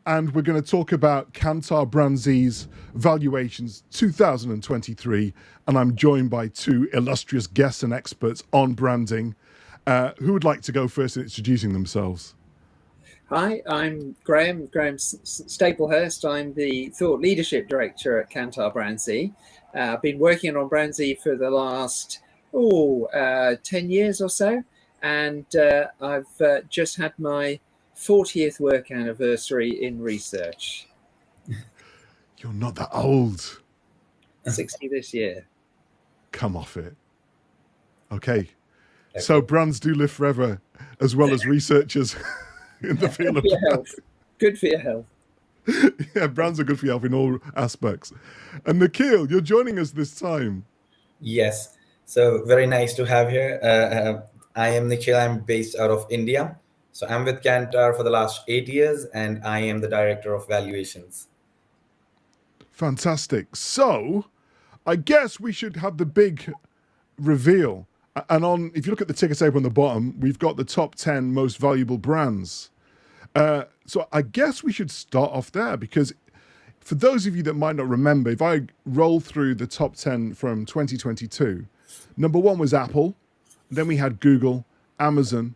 and we're going to talk about Kantar BrandZ's valuations 2023. And I'm joined by two illustrious guests and experts on branding. Who would like to go first in introducing themselves? Hi, I'm Graham Staplehurst. I'm the Thought Leadership Director at Kantar BrandZ. I've been working on BrandZ for the last 10 years or so, and I've just had my 40th work anniversary in research. You're not that old. 60 this year. Come off it. Okay. So brands do live forever, as well as researchers in the field of health. Good for your health. Yeah, brands are good for your health in all aspects. And Nikhil, you're joining us this time. Yes. So very nice to have here. I am Nikhil. I'm based out of India. So I'm with Kantar for the last 8 years, and I am the Director of Valuations. Fantastic. So I guess we should have the big reveal. And if you look at the ticker table on the bottom, we've got the top 10 most valuable brands. So I guess we should start off there, because for those of you that might not remember, if I roll through the top 10 from 2022, number one was Apple. Then we had Google, Amazon,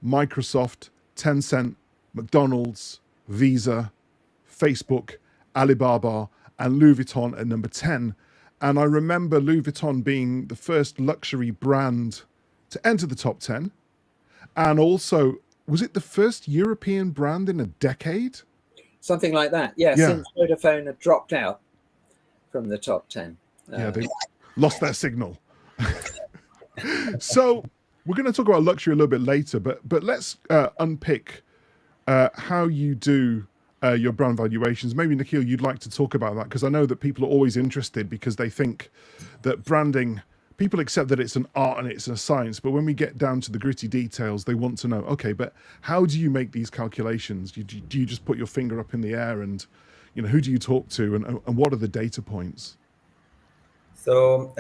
Microsoft, Tencent, McDonald's, Visa, Facebook, Alibaba, and Louis Vuitton at number 10. And I remember Louis Vuitton being the first luxury brand to enter the top 10. And also, was it the first European brand in a decade? Something like that, yeah. Since Vodafone had dropped out from the top 10. Yeah, they lost their signal. So we're going to talk about luxury a little bit later, but let's unpick how you do your brand valuations. Maybe, Nikhil, you'd like to talk about that, because I know that people are always interested, because they think that branding, people accept that it's an art and it's a science, but when we get down to the gritty details, they want to know, okay, but how do you make these calculations? Do you just put your finger up in the air, and who do you talk to, and what are the data points? So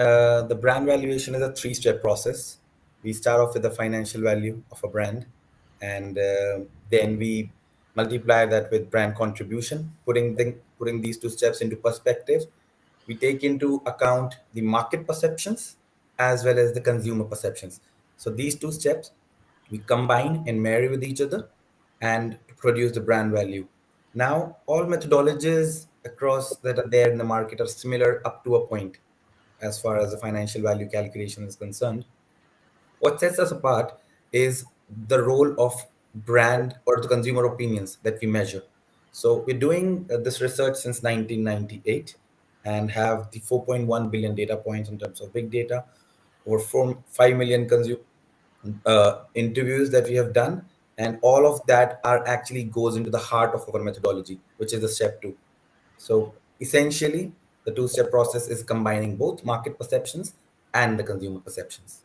the brand valuation is a 3-step process. We start off with the financial value of a brand, and then we multiply that with brand contribution. Putting these 2 steps into perspective, we take into account the market perceptions as well as the consumer perceptions. So these 2 steps we combine and marry with each other and produce the brand value. Now, all methodologies across that are there in the market are similar up to a point as far as the financial value calculation is concerned. What sets us apart is the role of brand or the consumer opinions that we measure. So we're doing this research since 1998 and have the 4.1 billion data points in terms of big data, or 5 million interviews that we have done. And all of that actually goes into the heart of our methodology, which is the step 2. So essentially, the 2-step process is combining both market perceptions and the consumer perceptions.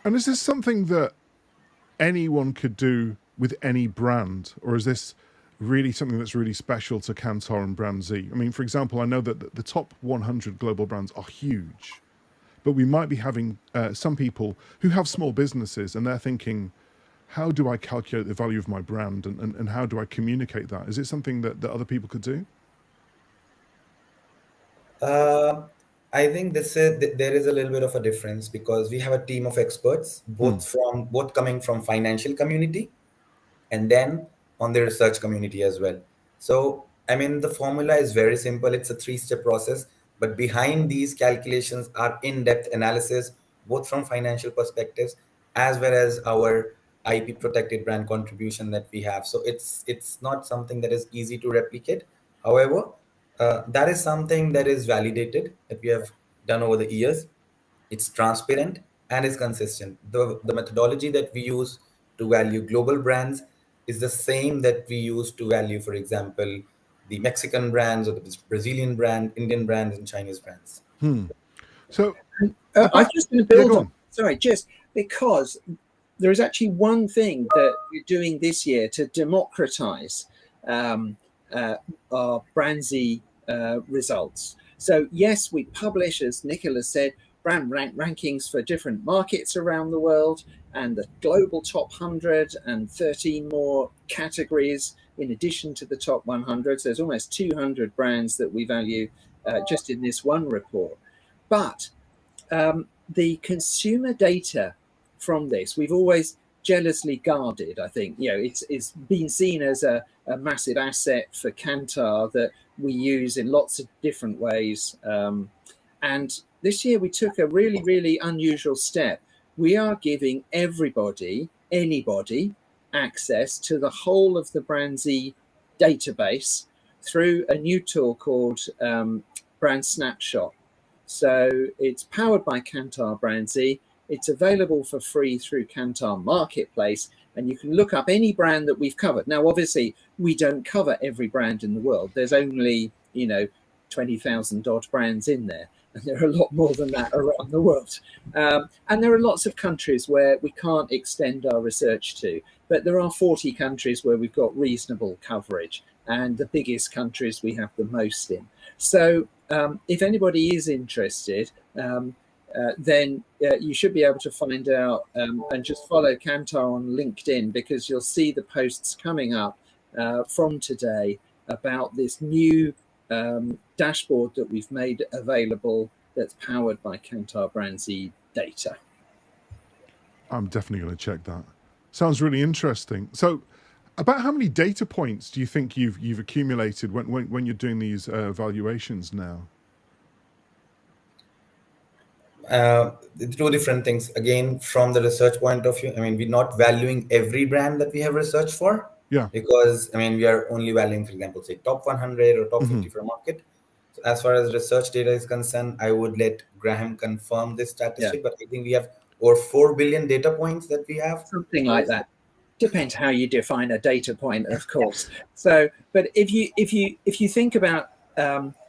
And is this something that anyone could do with any brand, or is this really something that's really special to Kantar and BrandZ? I mean, for example, I know that the top 100 global brands are huge, but we might be having some people who have small businesses, and they're thinking, how do I calculate the value of my brand, and how do I communicate that? Is it something that other people could do? I think there is a little bit of a difference, because we have a team of experts, both coming from financial community and then on the research community as well. So, I mean, the formula is very simple. It's a 3-step process, but behind these calculations are in-depth analysis, both from financial perspectives as well as our IP protected brand contribution that we have. So it's not something that is easy to replicate. However, that is something that is validated, that we have done over the years. It's transparent and is consistent. The methodology that we use to value global brands is the same that we use to value, for example, the Mexican brands or the Brazilian brand, Indian brands, and Chinese brands. So I'm just going to build on. Sorry, just because there is actually one thing that we're doing this year to democratize our BrandZ results. So yes, we publish, as Nikhil has said, brand rankings for different markets around the world, and the global top 100 and 13 more categories in addition to the top 100. So there's almost 200 brands that we value just in this one report. But the consumer data from this, we've always jealously guarded. I think, you know, it's been seen as a massive asset for Kantar that we use in lots of different ways. And this year we took a really, really unusual step. We are giving everybody, anybody, access to the whole of the BrandZ database through a new tool called Brand Snapshot. So it's powered by Kantar BrandZ. It's available for free through Kantar Marketplace, and you can look up any brand that we've covered. Now, obviously, we don't cover every brand in the world. There's only, you know, 20,000 odd brands in there, and there are a lot more than that around the world. And there are lots of countries where we can't extend our research to, but there are 40 countries where we've got reasonable coverage, and the biggest countries we have the most in. So if anybody is interested, then you should be able to find out and just follow Kantar on LinkedIn, because you'll see the posts coming up from today about this new dashboard that we've made available that's powered by Kantar BrandZ data. I'm definitely going to check that. Sounds really interesting. So about how many data points do you think you've accumulated when you're doing these evaluations now? Two different things. Again, from the research point of view, I mean, we're not valuing every brand that we have researched for. Yeah. Because, I mean, we are only valuing, for example, say top 100 or top 50 for a market. So as far as research data is concerned, I would let Graham confirm this statistic, but I think we have over 4 billion data points that we have. Something like that. Depends how you define a data point, of course. So, but if you think about,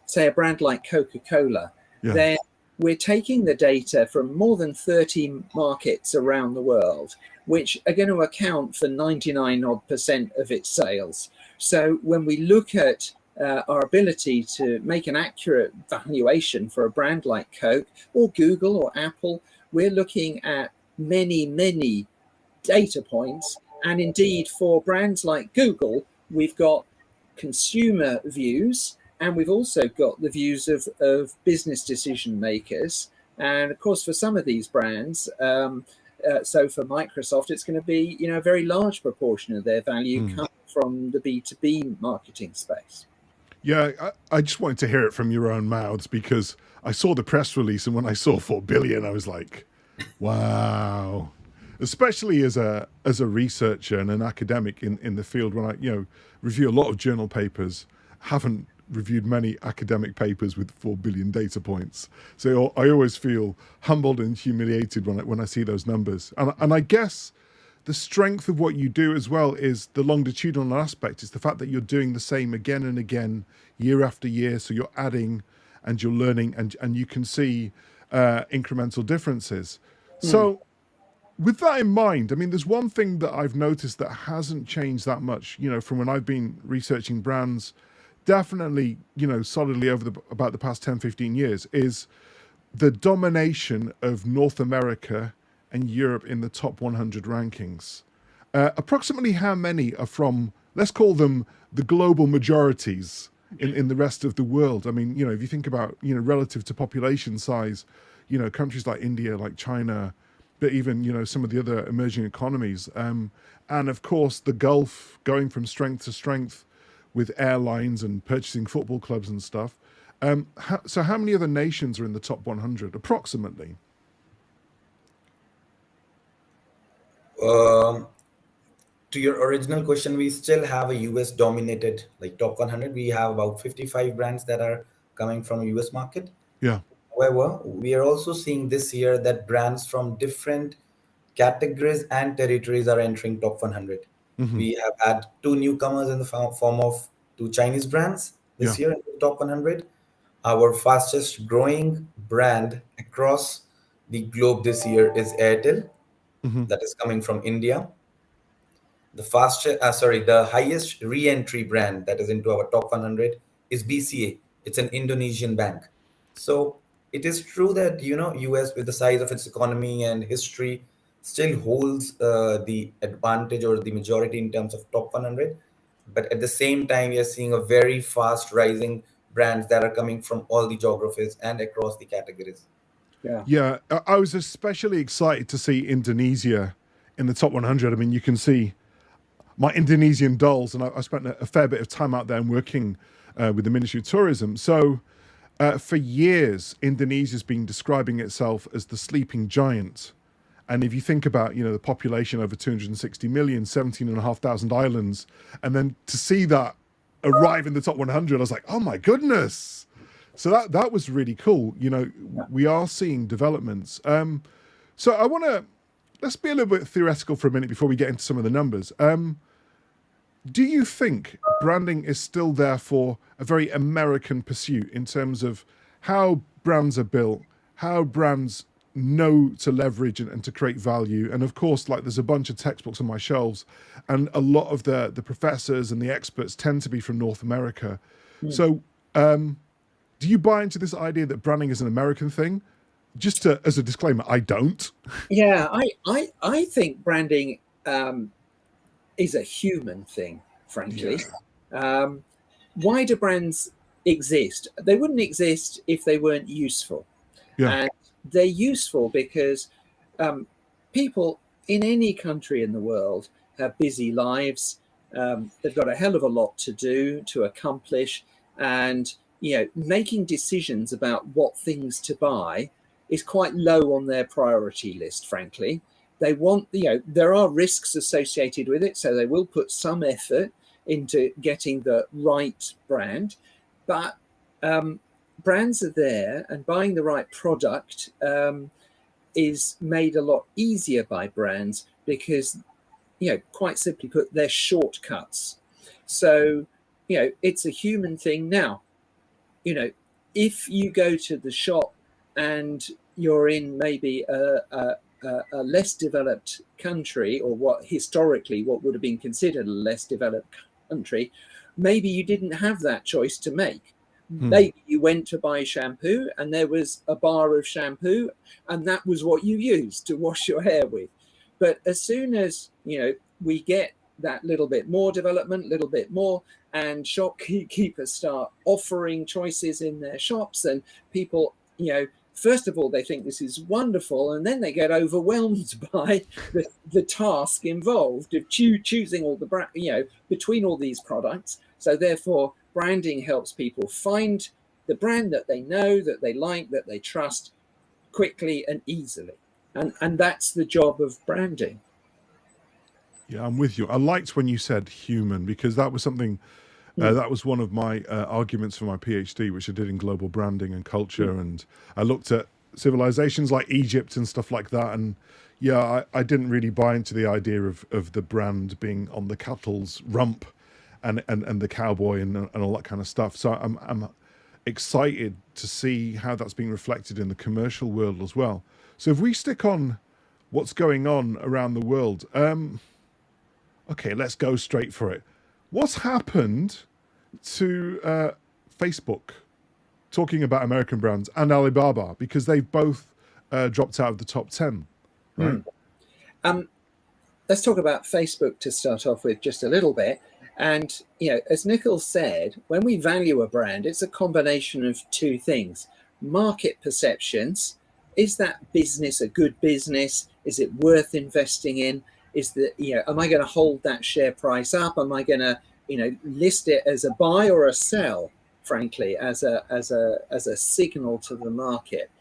say, a brand like Coca-Cola, then we're taking the data from more than 30 markets around the world, which are going to account for 99% of its sales. So when we look at our ability to make an accurate valuation for a brand like Coke or Google or Apple, we're looking at many, many data points. And indeed, for brands like Google, we've got consumer views, and we've also got the views of business decision makers. And of course, for some of these brands, so for Microsoft, it's going to be, you know, a very large proportion of their value coming from the B2B marketing space. Yeah, I just wanted to hear it from your own mouths, because I saw the press release, and when I saw 4 billion, I was like, wow. Especially as a researcher and an academic in the field, when I, you know, review a lot of journal papers, haven't reviewed many academic papers with 4 billion data points. So I always feel humbled and humiliated when I see those numbers. And I guess the strength of what you do as well is the longitudinal aspect. It's the fact that you're doing the same again and again, year after year. So you're adding and you're learning, and you can see incremental differences. So with that in mind, I mean, there's one thing that I've noticed that hasn't changed that much, you know, from when I've been researching brands, definitely, you know, solidly over about the past 10, 15 years, is the domination of North America and Europe in the top 100 rankings. Approximately how many are from, let's call them the global majorities in the rest of the world? I mean, you know, if you think about, you know, relative to population size, you know, countries like India, like China, but even, you know, some of the other emerging economies. And of course, the Gulf going from strength to strength with airlines and purchasing football clubs and stuff. So how many other nations are in the top 100, approximately? To your original question, we still have a US dominated, like top 100. We have about 55 brands that are coming from US market. Yeah. However, we are also seeing this year that brands from different categories and territories are entering top 100. We have had 2 newcomers in the form of 2 Chinese brands this year in the top 100. Our fastest growing brand across the globe this year is Airtel, that is coming from India. The highest re-entry brand that is into our top 100 is BCA. It's an Indonesian bank. So it is true that, you know, US, with the size of its economy and history, still holds the advantage or the majority in terms of top 100. But at the same time, we are seeing a very fast rising brands that are coming from all the geographies and across the categories. Yeah. Yeah, I was especially excited to see Indonesia in the top 100. I mean, you can see my Indonesian dolls, and I spent a fair bit of time out there and working with the Ministry of Tourism. So for years, Indonesia's been describing itself as the sleeping giant. And if you think about, you know, the population over 260 million, 17,500 islands, and then to see that arrive in the top 100, I was like, oh my goodness. So that was really cool. You know, we are seeing developments. So let's be a little bit theoretical for a minute before we get into some of the numbers. Do you think branding is still therefore a very American pursuit in terms of how brands are built, how brands know to leverage and to create value? And of course, like, there's a bunch of textbooks on my shelves, and a lot of the professors and the experts tend to be from North America. So do you buy into this idea that branding is an American thing? Just as a disclaimer, I don't. Yeah, I think branding is a human thing, frankly. Yeah. Why do brands exist? They wouldn't exist if they weren't useful. Yeah. And they're useful because people in any country in the world have busy lives. They've got a hell of a lot to do, to accomplish, and, you know, making decisions about what things to buy is quite low on their priority list, frankly. They want, you know, there are risks associated with it, so they will put some effort into getting the right brand. But brands are there, and buying the right product is made a lot easier by brands because, you know, quite simply put, they're shortcuts. So, you know, it's a human thing. Now, you know, if you go to the shop and you're in maybe a less developed country, or what historically what would have been considered a less developed country, maybe you didn't have that choice to make. Maybe you went to buy shampoo and there was a bar of shampoo and that was what you used to wash your hair with. But as soon as, you know, we get that little bit more development, little bit more, and shopkeepers start offering choices in their shops, and people, you know, first of all, they think this is wonderful, and then they get overwhelmed by the task involved of choosing all the you know, between all these products. So therefore, branding helps people find the brand that they know, that they like, that they trust, quickly and easily. And that's the job of branding. Yeah, I'm with you. I liked when you said human, because that was something, that was one of my arguments for my PhD, which I did in global branding and culture. And I looked at civilizations like Egypt and stuff like that. And yeah, I didn't really buy into the idea of the brand being on the cattle's rump and the cowboy and all that kind of stuff. So I'm excited to see how that's being reflected in the commercial world as well. So if we stick on what's going on around the world, okay, let's go straight for it. What's happened to Facebook, talking about American brands, and Alibaba, because they've both dropped out of the top 10, right? Let's talk about Facebook to start off with just a little bit. And, you know, as Nikhil said, when we value a brand, it's a combination of two things. Market perceptions. Is that business a good business? Is it worth investing in? Is that, you know, am I going to hold that share price up? Am I going to, you know, list it as a buy or a sell, frankly, as a signal to the market?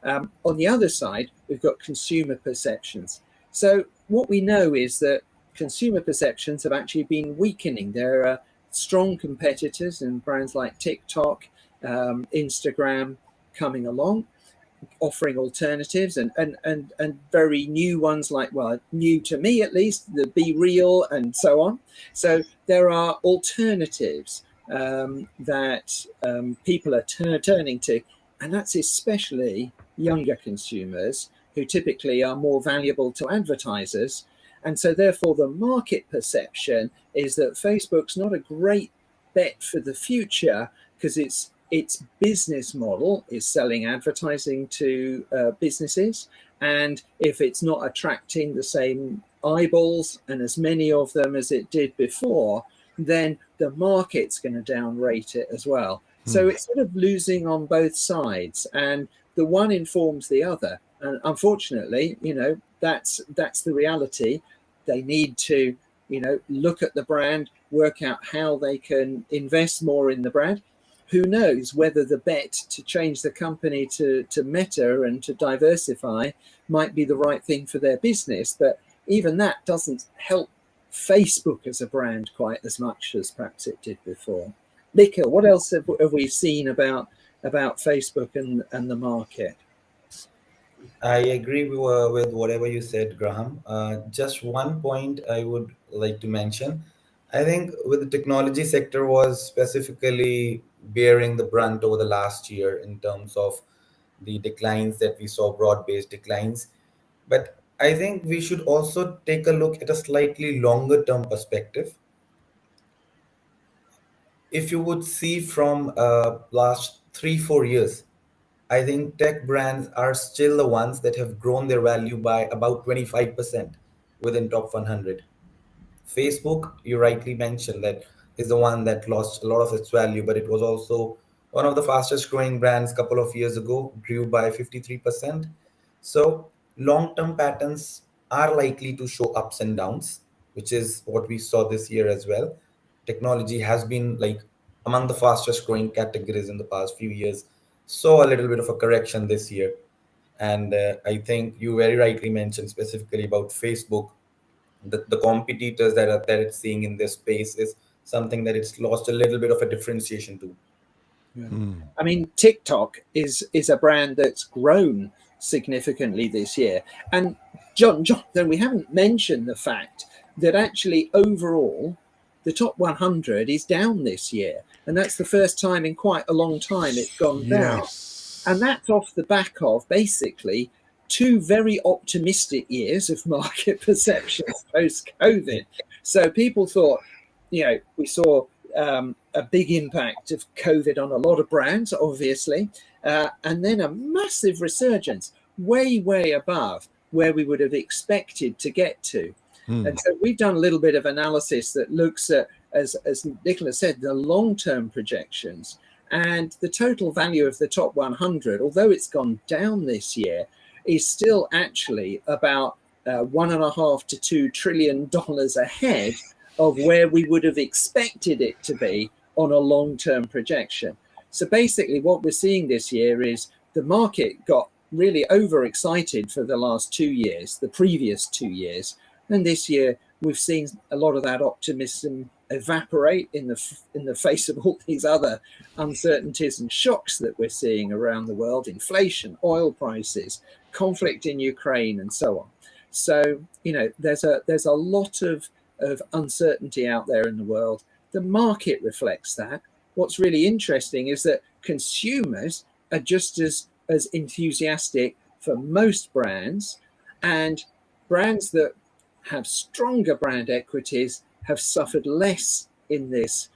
On the other side, we've got consumer perceptions. So what we know is that consumer perceptions have actually been weakening. There are strong competitors in brands like TikTok, Instagram coming along, offering alternatives, and very new ones, like, well, new to me at least, the Be Real and so on. So there are alternatives that people are turning to, and that's especially younger consumers who typically are more valuable to advertisers. And so therefore the market perception is that Facebook's not a great bet for the future, because its business model is selling advertising to businesses. And if it's not attracting the same eyeballs and as many of them as it did before, then the market's going to downrate it as well. So it's sort of losing on both sides, and the one informs the other. And unfortunately, that's the reality. They need to, look at the brand, work out how they can invest more in the brand. Who knows whether the bet to change the company to Meta and to diversify might be the right thing for their business. But even that doesn't help Facebook as a brand quite as much as perhaps it did before. Nikhil, what else have we seen about Facebook and the market? I agree with whatever you said, Graham. Just one point I would like to mention. I think with the technology sector was specifically bearing the brunt over the last year in terms of the declines that we saw, broad-based declines. But I think we should also take a look at a slightly longer term perspective. If you would see from last 3-4 years, I think tech brands are still the ones that have grown their value by about 25% within top 100. Facebook, you rightly mentioned, that is the one that lost a lot of its value, but it was also one of the fastest growing brands a couple of years ago, grew by 53%. So long-term patterns are likely to show ups and downs, which is what we saw this year as well. Technology has been like among the fastest growing categories in the past few years, saw a little bit of a correction this year. And I think you very rightly mentioned specifically about Facebook, the competitors that it's seeing in this space is something that it's lost a little bit of a differentiation to. Yeah. I mean, TikTok is a brand that's grown significantly this year. And Jonathan, we haven't mentioned the fact that actually overall, the top 100 is down this year. And that's the first time in quite a long time it's gone down. And that's off the back of basically 2 very optimistic years of market perceptions post-COVID. So people thought, we saw a big impact of COVID on a lot of brands, obviously, and then a massive resurgence, way above where we would have expected to get to. And so we've done a little bit of analysis that looks at, as Nicholas said, the long-term projections. And the total value of the top 100, although it's gone down this year, is still actually about $1.5 to $2 trillion ahead of where we would have expected it to be on a long-term projection. So basically what we're seeing this year is the market got really overexcited for the last 2 years, the previous 2 years. And this year we've seen a lot of that optimism evaporate in the face of all these other uncertainties and shocks that we're seeing around the world: inflation, oil prices, conflict in Ukraine, and so on. So there's a lot of uncertainty out there in the world. The market reflects that. What's really interesting is that consumers are just as enthusiastic for most brands, and brands that have stronger brand equities have suffered less in this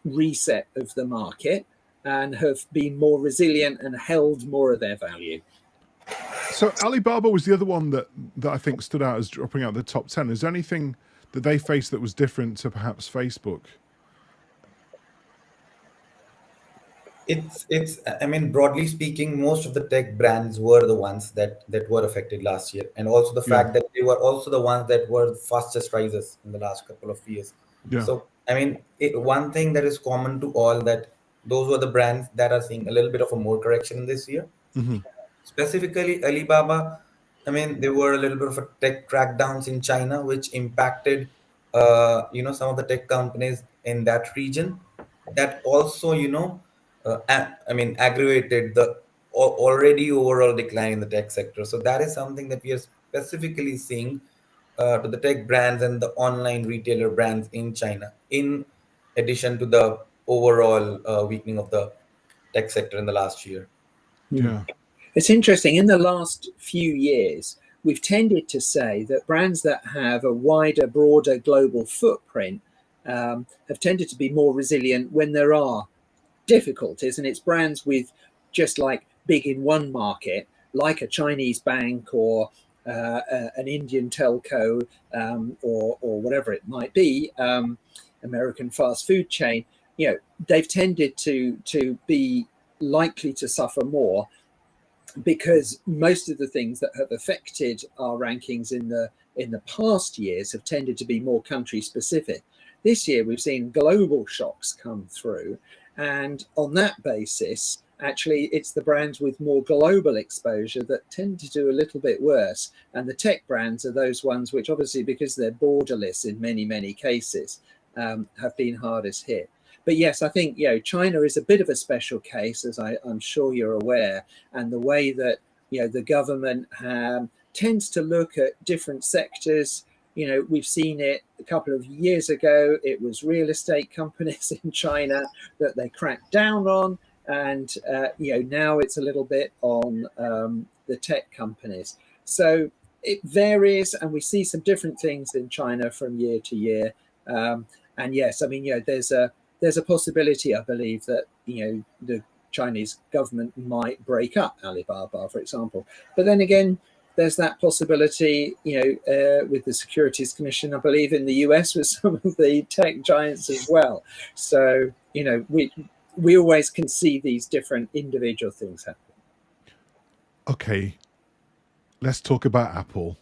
reset of the market and have been more resilient and held more of their value. So Alibaba was the other one that I think stood out as dropping out of the top 10. Is there anything that they faced that was different to perhaps Facebook? It's I mean, broadly speaking, most of the tech brands were the ones that were affected last year, and also the fact that they were also the ones that were fastest risers in the last couple of years. So I mean, one thing that is common to all, that those were the brands that are seeing a little bit of a more correction this year. Specifically Alibaba, I mean, there were a little bit of a tech crackdowns in China, which impacted some of the tech companies in that region. That also aggravated the already overall decline in the tech sector. So that is something that we are specifically seeing to the tech brands and the online retailer brands in China, in addition to the overall weakening of the tech sector in the last year. It's interesting. In the last few years, we've tended to say that brands that have a wider, broader global footprint have tended to be more resilient when there are difficulties. And it's brands with just like big in one market, like a Chinese bank or an Indian telco or whatever it might be, American fast food chain, they've tended to be likely to suffer more, because most of the things that have affected our rankings in the past years have tended to be more country specific. This year we've seen global shocks come through, and on that basis, actually it's the brands with more global exposure that tend to do a little bit worse, and the tech brands are those ones which, obviously because they're borderless in many cases, have been hardest hit. But yes, I think China is a bit of a special case, as I'm sure you're aware, and the way that the government tends to look at different sectors. We've seen it a couple of years ago. It was real estate companies in China that they cracked down on, and now it's a little bit on the tech companies. So it varies, and we see some different things in China from year to year. And yes, I mean, there's a possibility, I believe, that the Chinese government might break up Alibaba, for example. But then again, there's that possibility, with the Securities Commission, I believe, in the US with some of the tech giants as well. So, we always can see these different individual things happen. Okay, let's talk about Apple.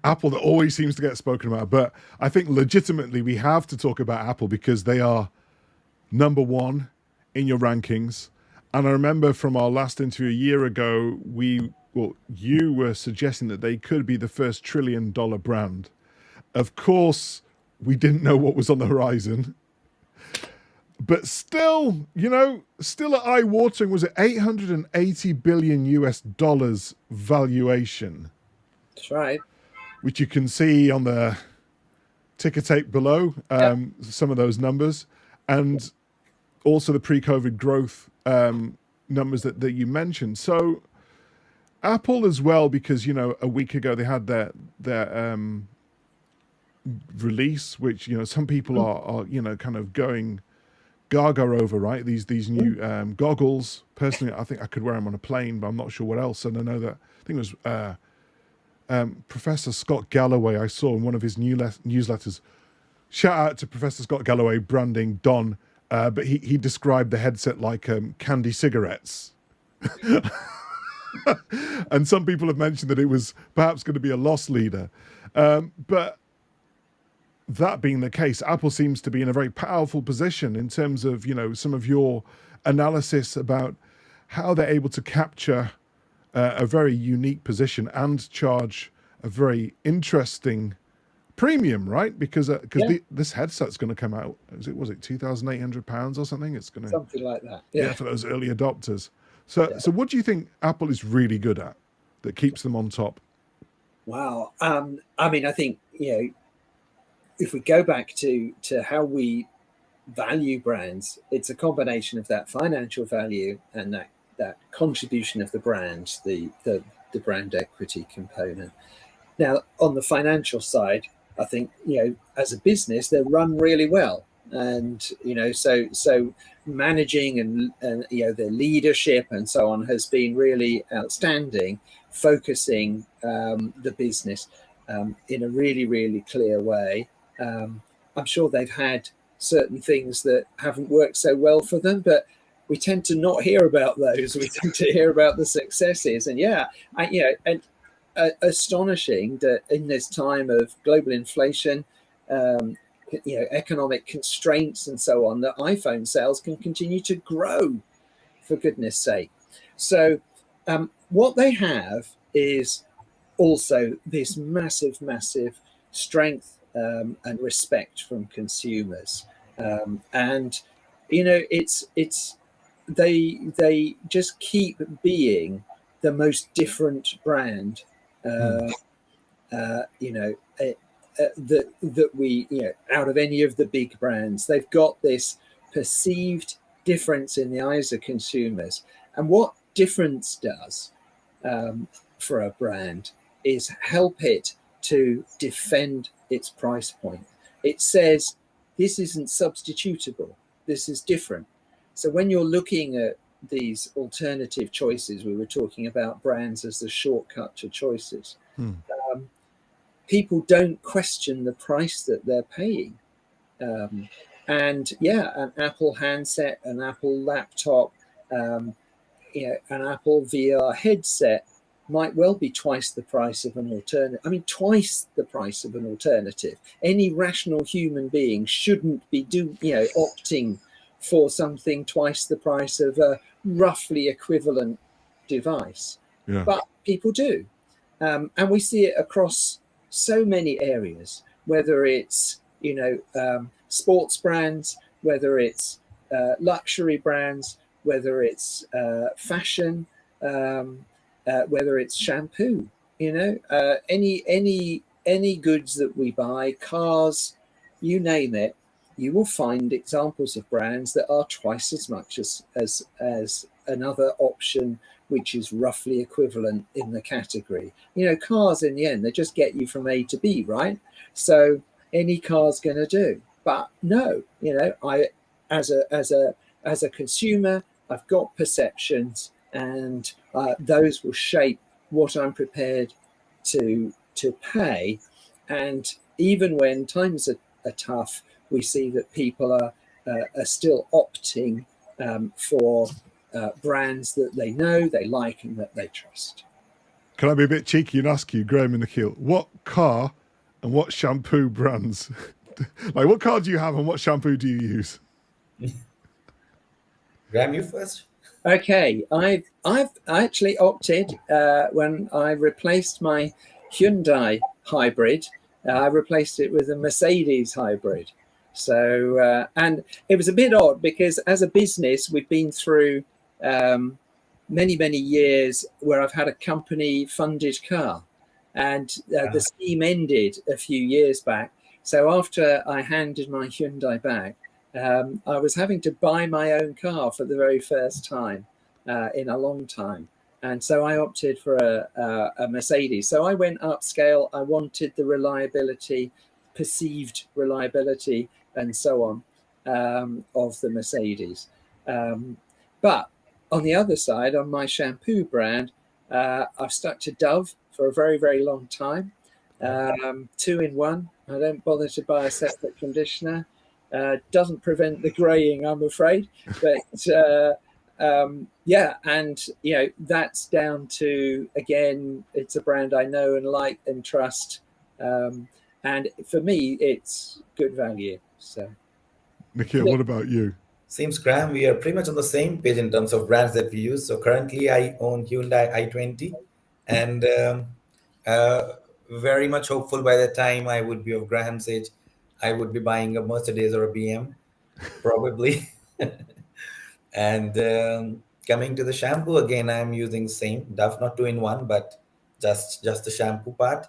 Apple, that always seems to get spoken about, but I think legitimately we have to talk about Apple because they are number one in your rankings. And I remember from our last interview a year ago, you were suggesting that they could be the first $1 trillion brand. Of course, we didn't know what was on the horizon, but still, still at eye-watering. Was it 880 billion US dollars valuation? That's right. Which you can see on the ticker tape below, some of those numbers, and also the pre-COVID growth numbers that you mentioned. So Apple as well, because a week ago they had their release, which some people are kind of going gaga over, right? These new goggles. Personally, I think I could wear them on a plane, but I'm not sure what else. And I know that I think it was Professor Scott Galloway I saw in one of his newsletters. Shout out to Professor Scott Galloway, branding Don, but he described the headset like candy cigarettes. And some people have mentioned that it was perhaps going to be a loss leader. But that being the case, Apple seems to be in a very powerful position in terms of, some of your analysis about how they're able to capture a very unique position and charge a very interesting premium, right? Because this headset's going to come out. Was it £2,800 or something? It's going to something like that. Yeah, for those early adopters. So what do you think Apple is really good at that keeps them on top? Wow. I mean, I think if we go back to how we value brands, it's a combination of that financial value and that contribution of the brand, the brand equity component. Now, on the financial side, I think as a business they're run really well, and so managing and their leadership and so on has been really outstanding, focusing the business in a really clear way. I'm sure they've had certain things that haven't worked so well for them, but we tend to not hear about those. We tend to hear about the successes, and astonishing that in this time of global inflation, economic constraints and so on, that iPhone sales can continue to grow, for goodness sake. So what they have is also this massive strength and respect from consumers, and they just keep being the most different brand that we out of any of the big brands. They've got this perceived difference in the eyes of consumers, and what difference does for a brand is help it to defend its price point. It says this isn't substitutable, this is different. So when you're looking at these alternative choices, we were talking about brands as the shortcut to choices. People don't question the price that they're paying. And yeah, an Apple handset, an Apple laptop, an Apple VR headset might well be twice the price of an alternative. I mean, twice the price of an alternative. Any rational human being shouldn't be opting for something twice the price of a roughly equivalent device. Yeah. But people do. And we see it across so many areas, whether it's, sports brands, whether it's luxury brands, whether it's fashion, whether it's shampoo, any goods that we buy, cars, you name it, you will find examples of brands that are twice as much as another option, which is roughly equivalent in the category. Cars in the end, they just get you from A to B, right? So any car's going to do. But no, I as a consumer, I've got perceptions, and those will shape what I'm prepared to pay. And even when times are tough, we see that people are still opting for brands that they know, they like, and that they trust. Can I be a bit cheeky and ask you, Graham and Nikhil, what car and what shampoo brands? Like, what car do you have and what shampoo do you use? Graham, you first. Okay, I've actually opted when I replaced my Hyundai hybrid, I replaced it with a Mercedes hybrid. So and it was a bit odd because as a business, we've been through many years where I've had a company funded car, and the scheme ended a few years back. So after I handed my Hyundai back, I was having to buy my own car for the very first time in a long time. And so I opted for a Mercedes. So I went upscale. I wanted the reliability, perceived reliability, and so on of the Mercedes. But on the other side, on my shampoo brand, I've stuck to Dove for a very long time. 2-in-1. I don't bother to buy a separate conditioner. Doesn't prevent the graying, I'm afraid. But yeah, and that's down to, again, it's a brand I know and like and trust. And for me, it's good value. So, Nikhil, what about you? Seems, Graham, we are pretty much on the same page in terms of brands that we use. So currently I own Hyundai i20, and very much hopeful by the time I would be of Graham's age, I would be buying a Mercedes or a BM, probably. And coming to the shampoo, again, I'm using same Dove, not 2-in-1, but just the shampoo part.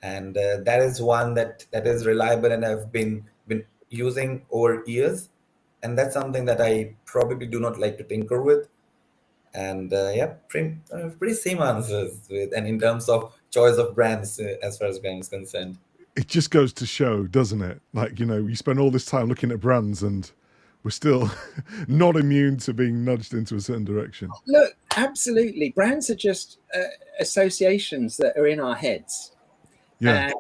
And that is one that is reliable and I've been using over years. And that's something that I probably do not like to tinker with. And yeah, pretty same answers and in terms of choice of brands as far as Graham is concerned. It just goes to show, doesn't it? Like, you spend all this time looking at brands and we're still not immune to being nudged into a certain direction. Look, absolutely. Brands are just associations that are in our heads. Yeah.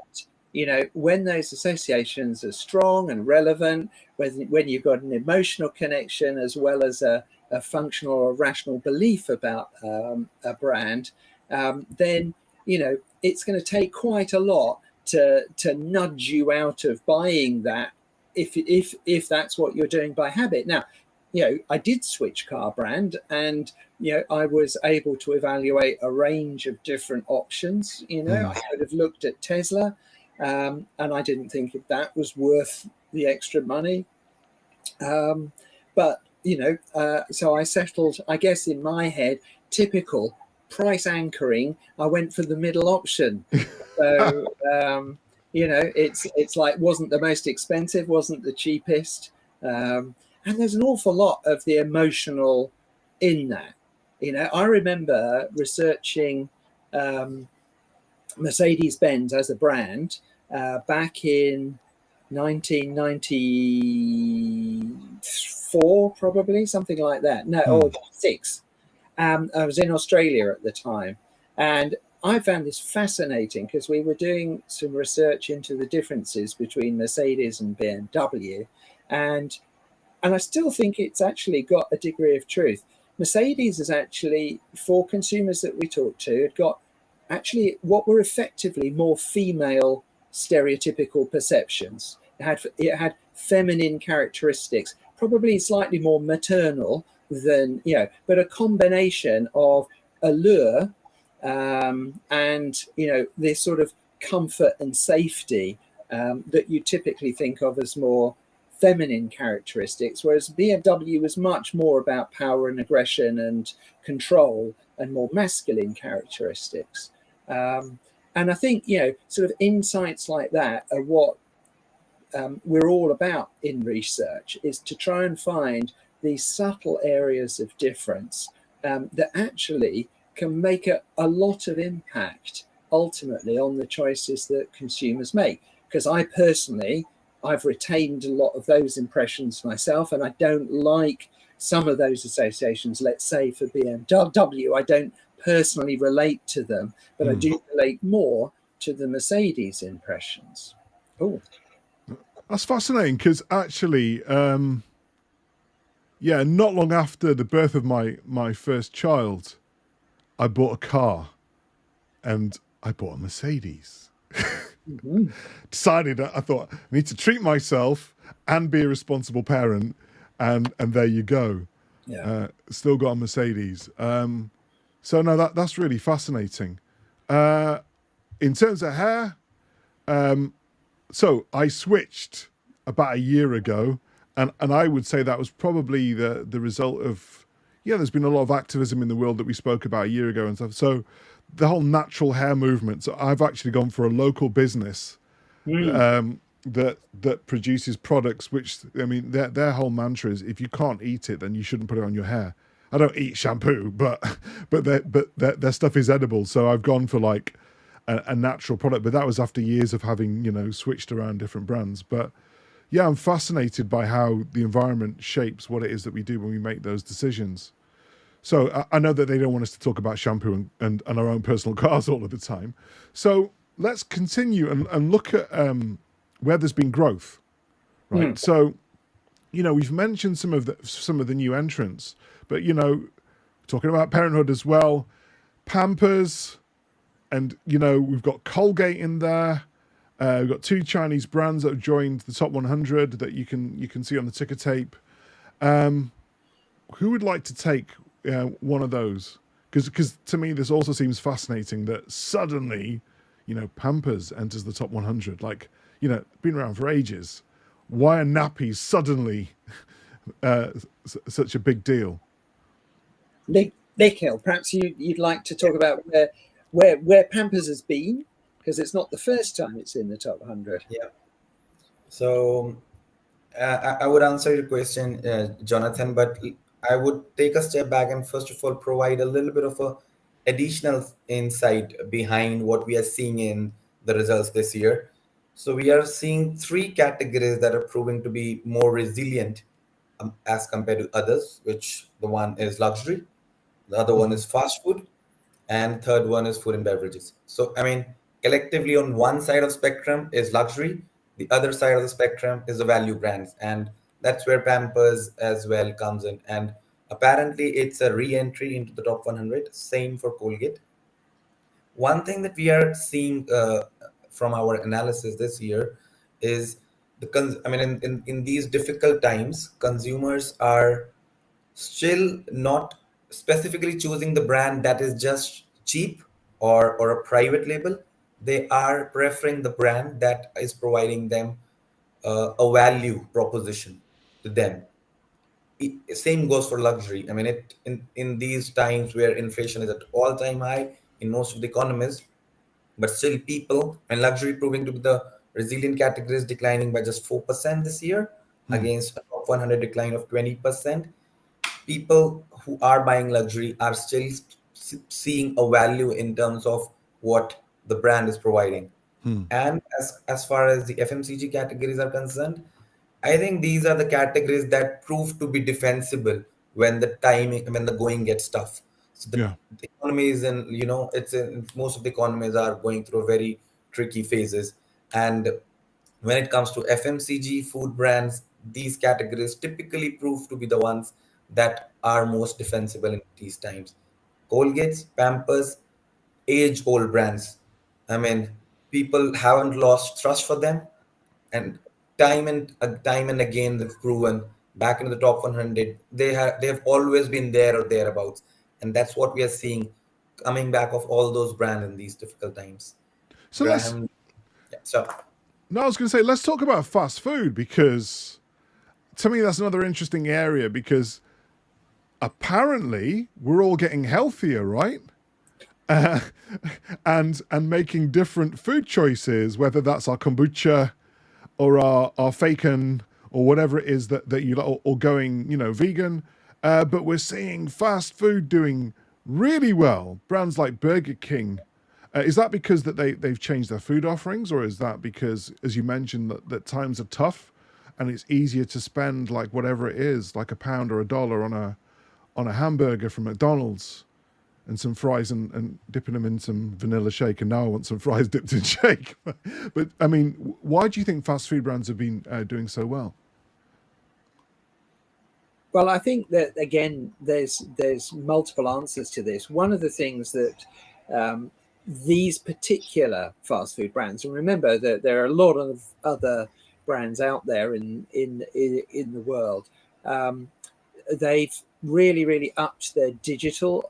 And when those associations are strong and relevant, when you've got an emotional connection as well as a functional or rational belief about a brand, then it's going to take quite a lot to nudge you out of buying that if that's what you're doing by habit. Now, I did switch car brand, and I was able to evaluate a range of different options. I could have looked at Tesla, and I didn't think if that was worth the extra money. But so I settled, I guess, in my head, typical price anchoring. I went for the middle option. So it's like, wasn't the most expensive, wasn't the cheapest, and there's an awful lot of the emotional in that. I remember researching Mercedes-Benz as a brand back in 1994, probably, something like that. No, or 6. I was in Australia at the time, and I found this fascinating because we were doing some research into the differences between Mercedes and BMW, and I still think it's actually got a degree of truth. Mercedes is actually, for consumers that we talked to, had got actually what were effectively more female stereotypical perceptions. It had feminine characteristics, probably slightly more maternal than, but a combination of allure and, this sort of comfort and safety that you typically think of as more feminine characteristics, whereas BMW was much more about power and aggression and control and more masculine characteristics. And I think, sort of insights like that are what we're all about in research, is to try and find these subtle areas of difference that actually can make a lot of impact ultimately on the choices that consumers make. Because I've retained a lot of those impressions myself, and I don't like some of those associations. Let's say for BMW, I don't personally relate to them, but I do relate more to the Mercedes impressions. Oh, that's fascinating, because actually, not long after the birth of my first child, I bought a car, and I bought a Mercedes. Decided, I thought, I need to treat myself and be a responsible parent, and there you go. Still got a Mercedes. So no, that's really fascinating. In terms of hair, so I switched about a year ago, and I would say that was probably the result of, there's been a lot of activism in the world that we spoke about a year ago and stuff. So the whole natural hair movement. So I've actually gone for a local business that produces products, which, I mean, their whole mantra is, if you can't eat it, then you shouldn't put it on your hair. I don't eat shampoo, but their stuff is edible. So I've gone for like a natural product, but that was after years of having, switched around different brands. But yeah, I'm fascinated by how the environment shapes what it is that we do when we make those decisions. So I know that they don't want us to talk about shampoo and our own personal cars all of the time. So let's continue and look at where there's been growth, right? So, we've mentioned some of the new entrants, but, talking about parenthood as well, Pampers, and, we've got Colgate in there. We've got 2 Chinese brands that have joined the top 100 that you can see on the ticker tape. Who would like to take one of those? Because to me, this also seems fascinating that suddenly, Pampers enters the top 100. Like, been around for ages. Why are nappies suddenly such a big deal? Nikhil, perhaps you'd like to talk about where Pampers has been, because it's not the first time it's in the top 100. Yeah. So I would answer your question, Jonathan, but I would take a step back and first of all provide a little bit of a additional insight behind what we are seeing in the results this year. So we are seeing 3 categories that are proving to be more resilient as compared to others, which the one is luxury, the other one is fast food, and third one is food and beverages. So, I mean, collectively on one side of spectrum is luxury, the other side of the spectrum is the value brands. And that's where Pampers as well comes in. And apparently it's a re-entry into the top 100, same for Colgate. One thing that we are seeing from our analysis this year is in these difficult times, consumers are still not specifically choosing the brand that is just cheap or a private label. They are preferring the brand that is providing them a value proposition to them. Same goes for luxury. I mean, in these times where inflation is at all-time high in most of the economies, but still people and luxury proving to be the resilient categories, declining by just 4% this year against a top 100 decline of 20%. People who are buying luxury are still seeing a value in terms of what the brand is providing. And as far as the FMCG categories are concerned, I think these are the categories that prove to be defensible when the going gets tough. So Yeah. the economies, and it's most of the economies are going through very tricky phases. And when it comes to FMCG food brands, these categories typically prove to be the ones that are most defensible in these times. Colgate's, Pampers, age-old brands. I mean, people haven't lost trust for them, and time and again they've proven back into the top 100. They have always been there or thereabouts, and that's what we are seeing coming back of all those brands in these difficult times. So Graham, yeah, so no, I was going to say, let's talk about fast food, because to me that's another interesting area, because apparently we're all getting healthier, right? Uh, and making different food choices, whether that's our kombucha or our faken or whatever it is that you like, or going, vegan. But we're seeing fast food doing really well. Brands like Burger King. Is that because that they've changed their food offerings, or is that because, as you mentioned, that times are tough and it's easier to spend like whatever it is, like £1 or $1 on a hamburger from McDonald's and some fries and dipping them in some vanilla shake, and now I want some fries dipped in shake. But I mean, why do you think fast food brands have been doing so well? Well, I think that again, there's multiple answers to this. One of the things that these particular fast food brands, and remember that there are a lot of other brands out there in the world, they've really upped their digital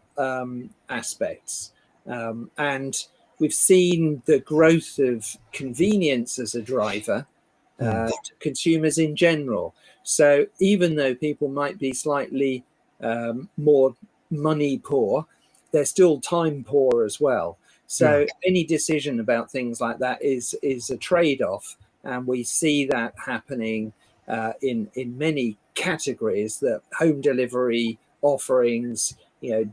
aspects, and we've seen the growth of convenience as a driver to consumers in general. So even though people might be slightly more money poor, they're still time poor as well. So any decision about things like that is a trade-off, and we see that happening in many categories. That home delivery offerings,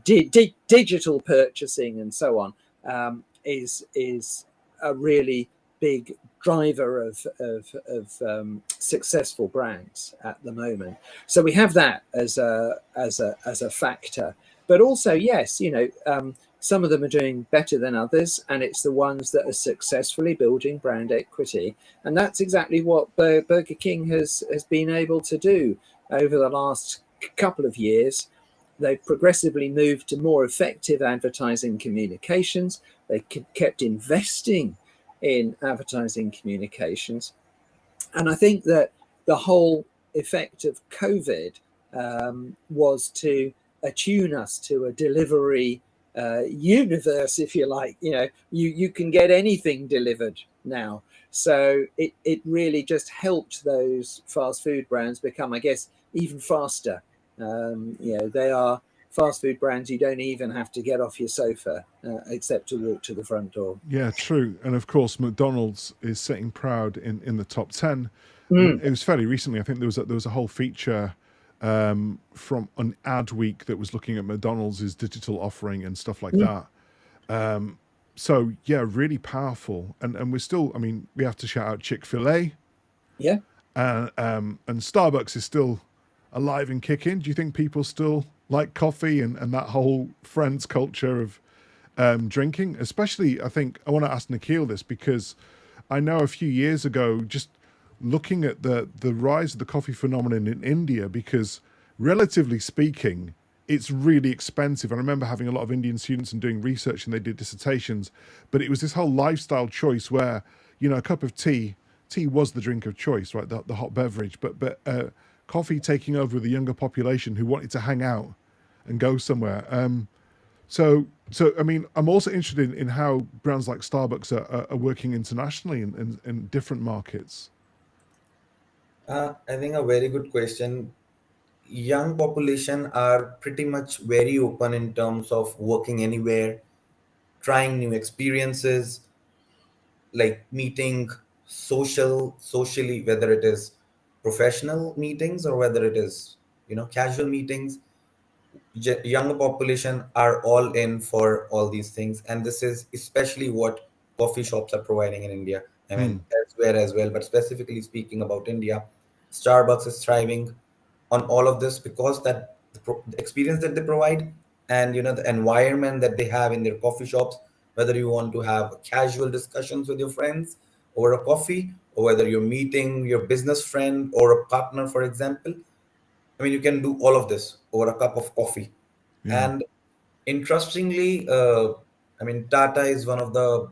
digital purchasing, and so on, is a really big driver of successful brands at the moment. So we have that as a factor, but also yes, some of them are doing better than others, and it's the ones that are successfully building brand equity, and that's exactly what Burger King has been able to do over the last couple of years. They've progressively moved to more effective advertising communications. They kept investing in advertising communications. And I think that the whole effect of COVID was to attune us to a delivery universe, if you like. You can get anything delivered now. So it really just helped those fast food brands become, I guess, even faster. They are fast food brands you don't even have to get off your sofa except to walk to the front door. Yeah, true. And of course, McDonald's is sitting proud in the top 10. It was fairly recently. I think there was a whole feature from an ad week that was looking at McDonald's digital offering and stuff like that. So yeah, really powerful. And we're still, I mean, we have to shout out Chick-fil-A. Yeah. And Starbucks is still alive and kicking. Do you think people still like coffee and that whole friends culture of drinking? Especially, I think I want to ask Nikhil this, because I know a few years ago, just looking at the rise of the coffee phenomenon in India, because relatively speaking, it's really expensive. I remember having a lot of Indian students and doing research, and they did dissertations, but it was this whole lifestyle choice where, a cup of tea was the drink of choice, right? The hot beverage, but coffee taking over the younger population who wanted to hang out and go somewhere. So I mean, I'm also interested in how brands like Starbucks are working internationally in different markets. I think a very good question. Young population are pretty much very open in terms of working anywhere, trying new experiences, like meeting socially, whether it is professional meetings or whether it is casual meetings. Younger population are all in for all these things, and this is especially what coffee shops are providing in India. I mean, elsewhere as well, but specifically speaking about India, Starbucks is thriving on all of this because that the experience that they provide and the environment that they have in their coffee shops, whether you want to have casual discussions with your friends over a coffee, or whether you're meeting your business friend or a partner, for example. I mean, you can do all of this over a cup of coffee. Yeah. And interestingly, I mean, Tata is one of the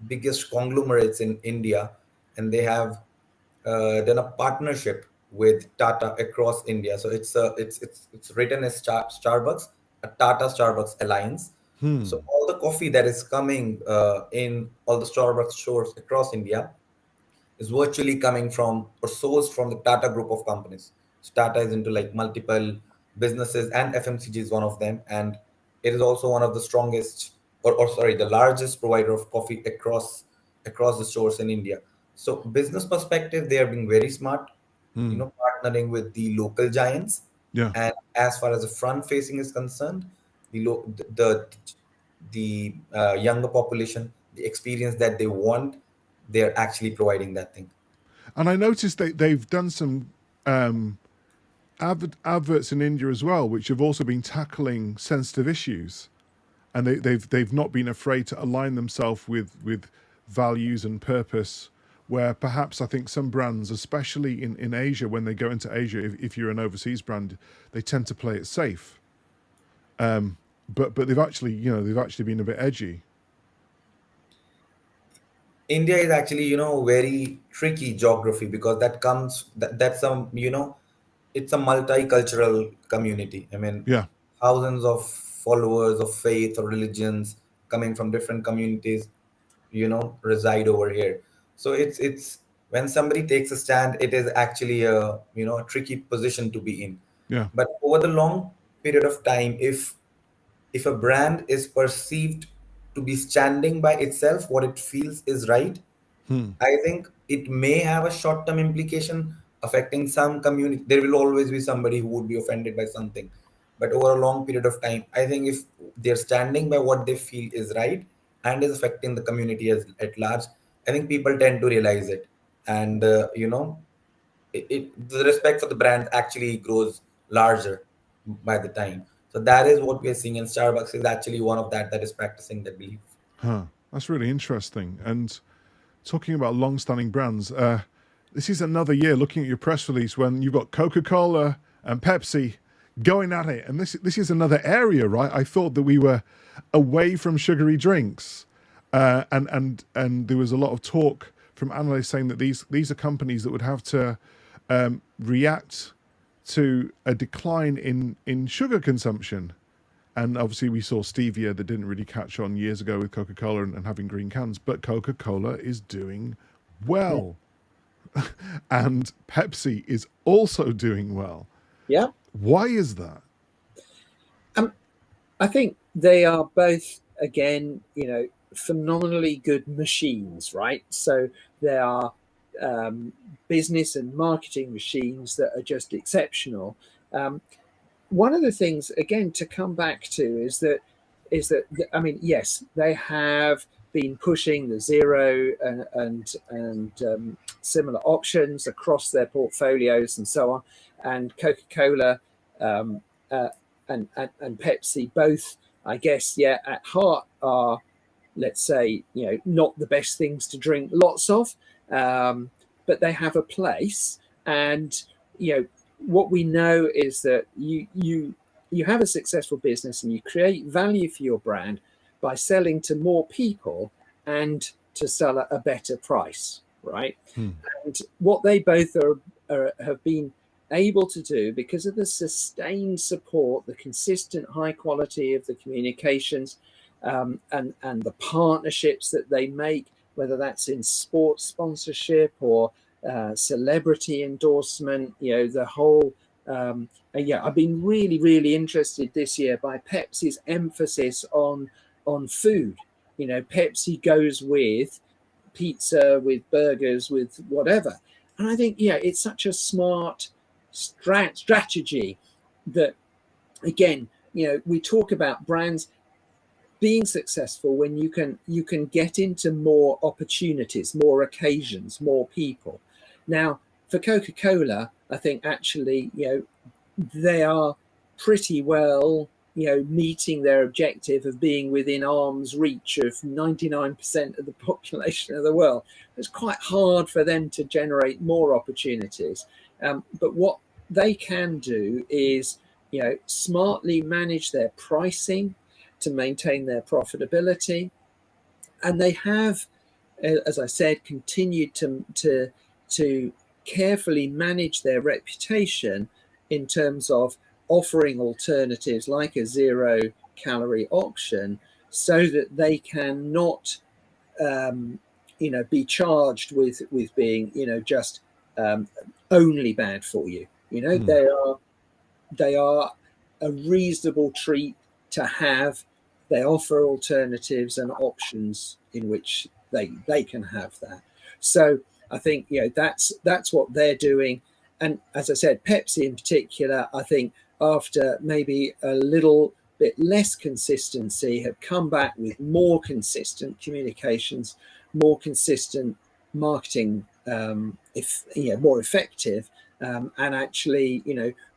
biggest conglomerates in India, and they have done a partnership with Tata across India. So it's written as Starbucks, a Tata Starbucks alliance. So all the coffee that is coming in all the Starbucks stores across India is virtually coming from or sourced from the Tata group of companies. So Tata is into like multiple businesses, and FMCG is one of them, and it is also one of the strongest, or sorry, the largest provider of coffee across the stores in India. So business perspective, they are being very smart, partnering with the local giants. Yeah. And as far as the front facing is concerned, the younger population, the experience that they want, they're actually providing that thing. And I noticed they've done some adverts in India as well, which have also been tackling sensitive issues, and they've not been afraid to align themselves with values and purpose. Where perhaps I think some brands, especially in Asia, when they go into Asia, if you're an overseas brand, they tend to play it safe. But they've actually been a bit edgy. India is actually, very tricky geography, because that's some, it's a multicultural community. I mean, Yeah. thousands of followers of faith or religions coming from different communities, reside over here. So it's when somebody takes a stand, it is actually a tricky position to be in. Yeah. But over the long period of time, if a brand is perceived to be standing by itself, what it feels is right, I think it may have a short term implication affecting some community. There will always be somebody who would be offended by something. But over a long period of time, I think if they're standing by what they feel is right and is affecting the community at large, I think people tend to realize it. And, the respect for the brand actually grows larger by the time. So that is what we are seeing, and Starbucks is actually one of that is practicing that belief. Huh. That's really interesting. And talking about long-standing brands, this is another year. Looking at your press release, when you've got Coca-Cola and Pepsi going at it, and this is another area, right? I thought that we were away from sugary drinks, and there was a lot of talk from analysts saying that these are companies that would have to react to a decline in sugar consumption. And obviously we saw stevia that didn't really catch on years ago with Coca-Cola and having green cans, but Coca-Cola is doing well. And Pepsi is also doing well. Yeah. Why is that? I think they are both, again, phenomenally good machines, right? So they are business and marketing machines that are just exceptional. One of the things, again, to come back to is that I mean, yes, they have been pushing the zero and similar options across their portfolios and so on, and Coca-Cola and Pepsi both, I guess, yeah, at heart are, let's say, not the best things to drink lots of, but they have a place. And what we know is that you have a successful business and you create value for your brand by selling to more people and to sell at a better price, right? And what they both have been able to do, because of the sustained support, the consistent high quality of the communications, and the partnerships that they make, whether that's in sports sponsorship or celebrity endorsement, the whole. I've been really, really interested this year by Pepsi's emphasis on food. Pepsi goes with pizza, with burgers, with whatever, and I think it's such a smart strategy that, again, we talk about brands being successful when you can get into more opportunities, more occasions, more people. Now, for Coca-Cola, I think actually, they are pretty well, meeting their objective of being within arm's reach of 99% of the population of the world. It's quite hard for them to generate more opportunities. But what they can do is, smartly manage their pricing to maintain their profitability. And they have, as I said, continued to carefully manage their reputation in terms of offering alternatives like a 0-calorie option, so that they can not, be charged with being, just only bad for you. They are a reasonable treat to have. They offer alternatives and options in which they can have that. So I think that's what they're doing. And as I said, Pepsi in particular, I think after maybe a little bit less consistency, have come back with more consistent communications, more consistent marketing, more effective, and actually,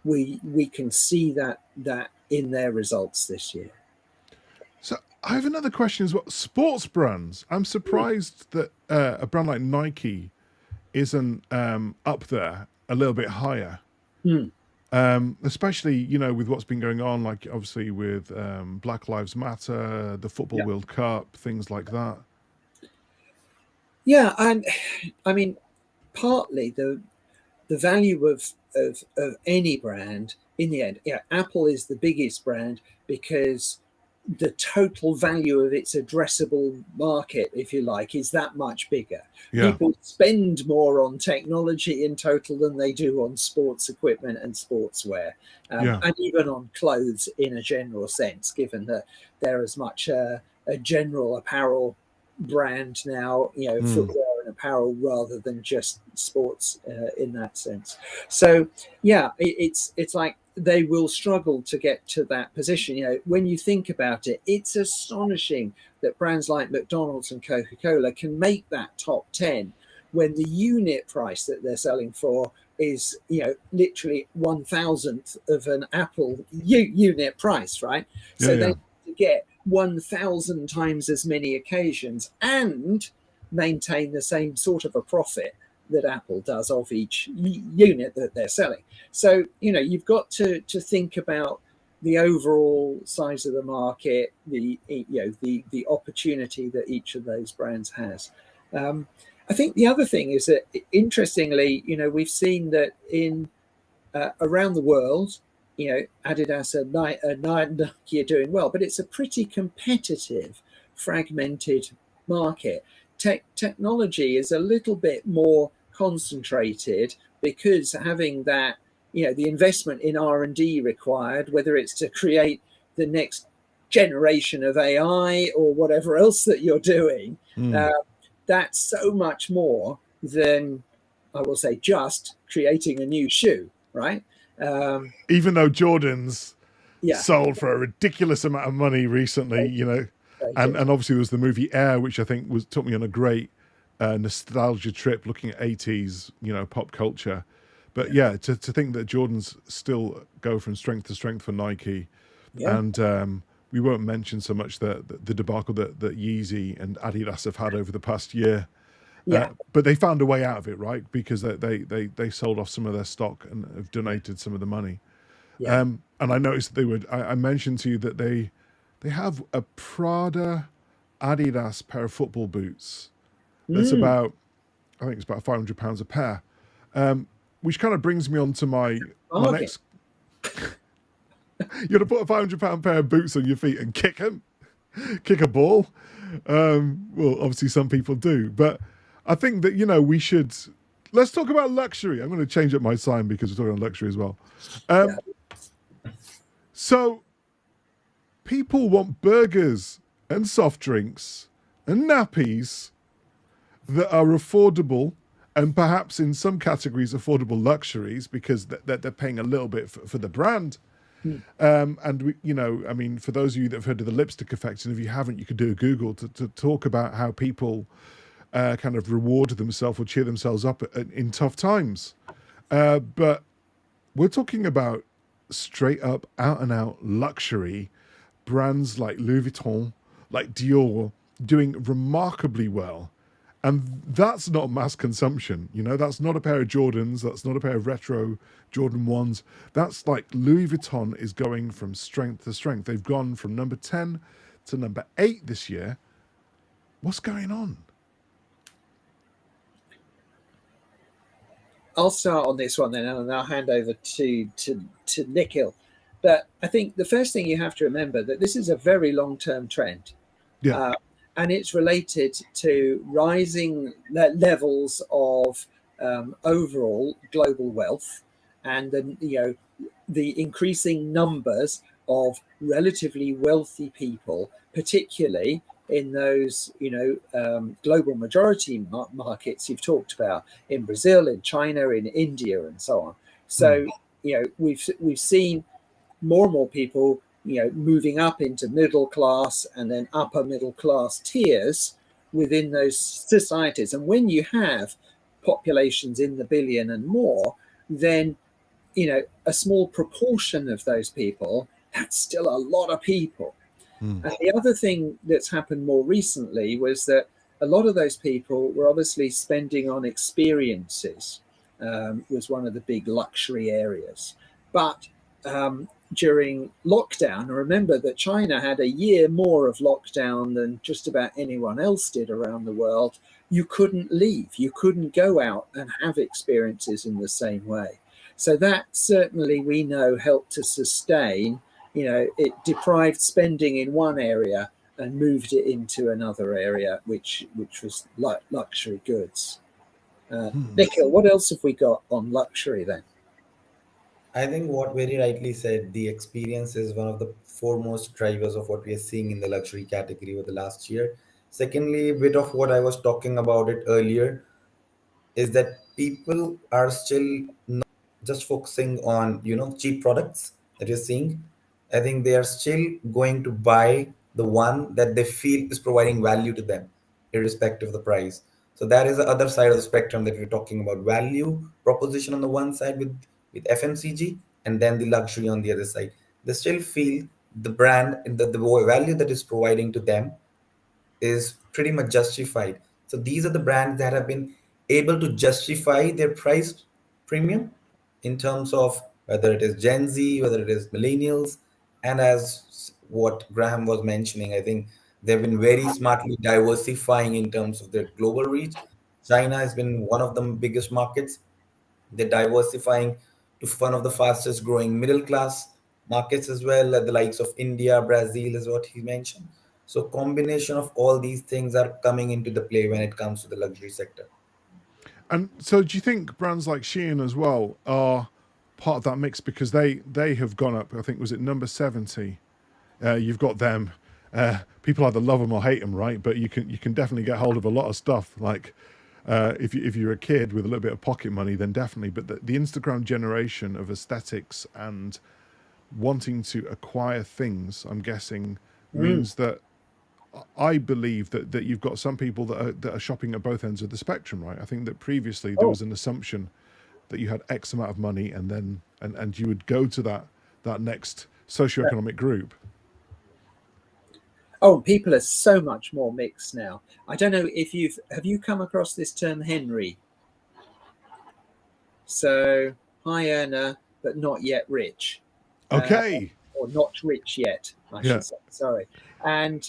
we can see that in their results this year. So I have another question as well. Sports brands. I'm surprised that a brand like Nike isn't up there a little bit higher. Especially, with what's been going on, like obviously with Black Lives Matter, the Football World Cup, things like that. Yeah, and I mean, partly the value of any brand in the end, Apple is the biggest brand because the total value of its addressable market, if you like, is that much bigger. Yeah. People spend more on technology in total than they do on sports equipment and sportswear, and even on clothes in a general sense, given that they're as much a general apparel brand now, footwear and apparel, rather than just sports in that sense. So it's like they will struggle to get to that position. When you think about it, it's astonishing that brands like McDonald's and Coca-Cola can make that top 10 when the unit price that they're selling for is, literally 1,000th of an Apple unit price, right? So they get 1,000 times as many occasions and maintain the same sort of a profit that Apple does of each unit that they're selling. So, you've got to think about the overall size of the market, the opportunity that each of those brands has. I think the other thing is that, interestingly, we've seen that in around the world, Adidas and Nike are doing well, but it's a pretty competitive, fragmented market. Technology is a little bit more concentrated because having that, the investment in R&D required, whether it's to create the next generation of AI or whatever else that you're doing, that's so much more than, I will say, just creating a new shoe, right? Even though Jordan's sold for a ridiculous amount of money recently, and obviously there was the movie Air, which I think took me on a great nostalgia trip looking at 80s, pop culture. But to think that Jordan's still go from strength to strength for Nike. And we won't mention so much the debacle that Yeezy and Adidas have had over the past year. But they found a way out of it, right? Because they sold off some of their stock and have donated some of the money. And I noticed that I mentioned to you that they have a Prada Adidas pair of football boots. That's about, I think it's about £500 a pair. Which kind of brings me on to my next. You're going to put a £500 pair of boots on your feet and kick a ball. Well, obviously some people do, but I think that, we should, let's talk about luxury. I'm going to change up my sign because we're talking about luxury as well. So people want burgers and soft drinks and nappies that are affordable, and perhaps in some categories affordable luxuries, because they're paying a little bit for the brand. And we, for those of you that have heard of the lipstick effect, and if you haven't, you could do a Google to talk about how people kind of reward themselves or cheer themselves up in tough times. But we're talking about straight up, out and out luxury brands like Louis Vuitton, like Dior, doing remarkably well. And that's not mass consumption. You know, that's not a pair of Jordans. That's not a pair of retro Jordan 1s. That's like Louis Vuitton is going from strength to strength. They've gone from number 10 to number 8 this year. What's going on? I'll start on this one then, and I'll hand over to Nikhil. But I think the first thing you have to remember that this is a very long-term trend. Yeah. And it's related to rising levels of overall global wealth, and the increasing numbers of relatively wealthy people, particularly in those global majority markets you've talked about, in Brazil, in China, in India, and so on. So we've seen more and more people moving up into middle class and then upper middle class tiers within those societies. And when you have populations in the billion and more, then a small proportion of those people, that's still a lot of people. And the other thing that's happened more recently was that a lot of those people were obviously spending on experiences, was one of the big luxury areas. But during lockdown, remember that China had a year more of lockdown than just about anyone else did around the world. You couldn't leave, you couldn't go out and have experiences in the same way. So that certainly, we know, helped to sustain, it deprived spending in one area and moved it into another area, which was like luxury goods. Nikhil, what else have we got on luxury then? I think what very rightly said, the experience is one of the foremost drivers of what we are seeing in the luxury category over the last year. Secondly, a bit of what I was talking about it earlier is that people are still not just focusing on cheap products that you're seeing. I think they are still going to buy the one that they feel is providing value to them, irrespective of the price. So that is the other side of the spectrum that we're talking about: value proposition on the one side with FMCG, and then the luxury on the other side. They still feel the brand and the value that is providing to them is pretty much justified. So these are the brands that have been able to justify their price premium in terms of whether it is Gen Z, whether it is millennials, and as what Graham was mentioning, I think they've been very smartly diversifying in terms of their global reach. China has been one of the biggest markets. They're diversifying to one of the fastest growing middle class markets as well, at the likes of India, Brazil is what he mentioned. So combination of all these things are coming into the play when it comes to the luxury sector. And so do you think brands like Shein as well are part of that mix, because they have gone up? I think, was it number 70? You've got them. People either love them or hate them, right? But you can definitely get hold of a lot of stuff. Like if you're a kid with a little bit of pocket money, then definitely. But the Instagram generation of aesthetics and wanting to acquire things, I'm guessing, means that I believe that you've got some people that are shopping at both ends of the spectrum, right? I think that previously there was an assumption that you had X amount of money and then and you would go to that next socioeconomic group. Oh, people are so much more mixed now. I don't know if have you come across this term, Henry? So high earner, but not yet rich. Okay. Or not rich yet, I should say. Sorry. And,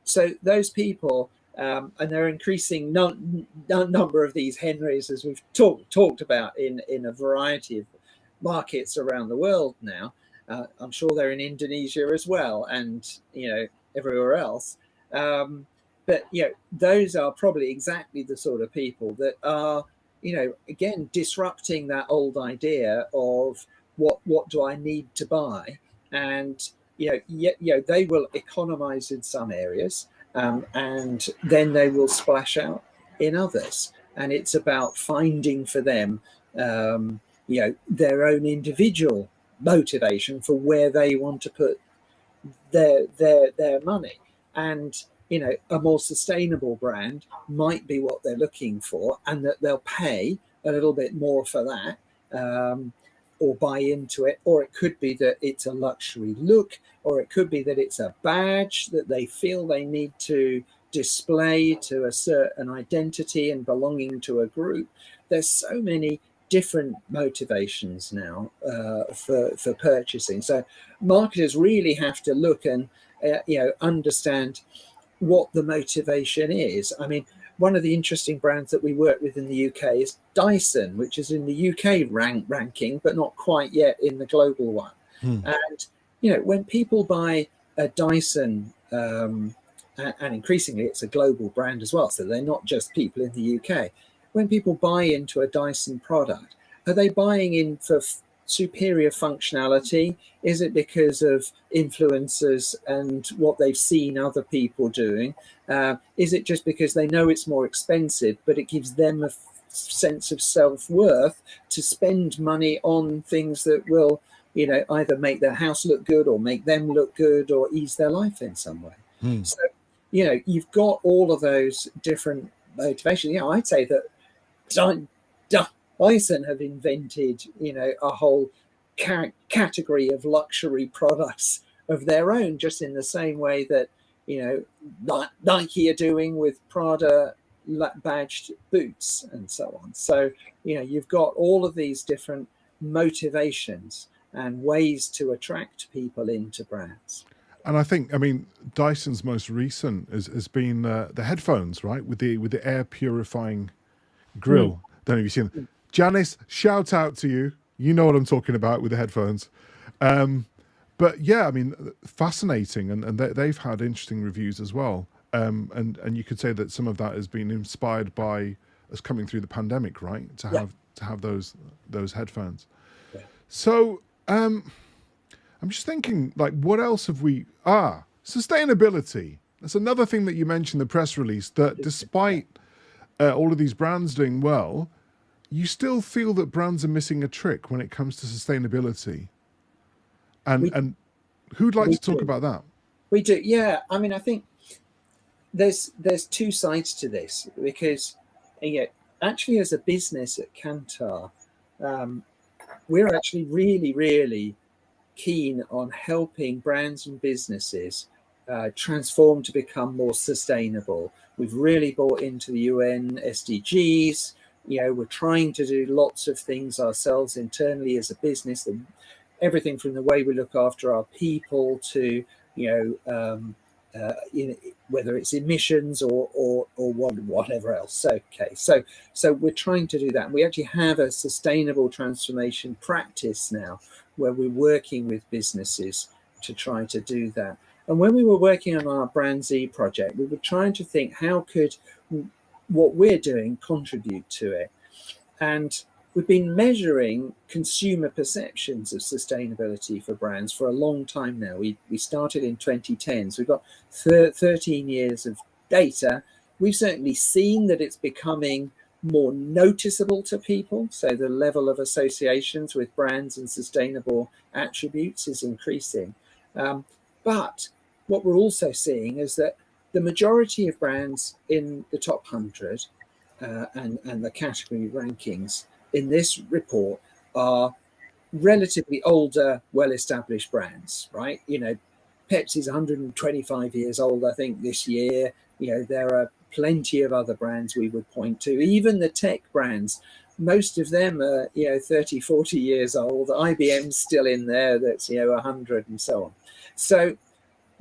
so those people, and there are increasing number of these Henrys, as we've talked about in a variety of markets around the world now. I'm sure they're in Indonesia as well, and, everywhere else. But, those are probably exactly the sort of people that are, again, disrupting that old idea of what do I need to buy? And, they will economize in some areas, and then they will splash out in others. And it's about finding for them, their own individual motivation for where they want to put their money. And, a more sustainable brand might be what they're looking for, and that they'll pay a little bit more for that. or buy into it, or it could be that it's a luxury look, or it could be that it's a badge that they feel they need to display to assert an identity and belonging to a group. There's so many different motivations now for purchasing. So marketers really have to look and understand what the motivation is. I mean, one of the interesting brands that we work with in the UK is Dyson, which is in the UK ranking, but not quite yet in the global one. And, when people buy a Dyson, and increasingly it's a global brand as well, so they're not just people in the UK. When people buy into a Dyson product, are they buying in for superior functionality? Is it because of influencers and what they've seen other people doing? Is it just because they know it's more expensive, but it gives them a sense of self-worth to spend money on things that will, either make their house look good or make them look good or ease their life in some way? So, you've got all of those different motivations. I'd say that Dyson have invented, a whole category of luxury products of their own, just in the same way that, Nike are doing with Prada badged boots and so on. So, you've got all of these different motivations and ways to attract people into brands. And I think, Dyson's most recent has been the headphones, right? With the air purifying grill. Don't know if you've seen them. Janice, shout out to you. You know what I'm talking about with the headphones. But yeah, fascinating. And they've had interesting reviews as well. And you could say that some of that has been inspired by us coming through the pandemic, right? To have those headphones. Yeah. So I'm just thinking, what else have we... sustainability. That's another thing that you mentioned in the press release, that despite all of these brands doing well, you still feel that brands are missing a trick when it comes to sustainability. And who'd like to talk about that? We do, yeah. I think there's two sides to this, because actually as a business at Kantar, we're actually really, really keen on helping brands and businesses transform to become more sustainable. We've really bought into the UN SDGs. We're trying to do lots of things ourselves internally as a business, and everything from the way we look after our people to, whether it's emissions or whatever else. Okay, so we're trying to do that. We actually have a sustainable transformation practice now, where we're working with businesses to try to do that. And when we were working on our BrandZ project, we were trying to think, how could what we're doing contribute to it? And we've been measuring consumer perceptions of sustainability for brands for a long time now. We started in 2010, so we've got 13 years of data. We've certainly seen that it's becoming more noticeable to people. So the level of associations with brands and sustainable attributes is increasing. But what we're also seeing is that the majority of brands in the top 100 and the category rankings in this report are relatively older, well-established brands, right? Pepsi's 125 years old, I think, this year. There are plenty of other brands we would point to. Even the tech brands, most of them are, 30, 40 years old. IBM's still in there, that's, 100 and so on. So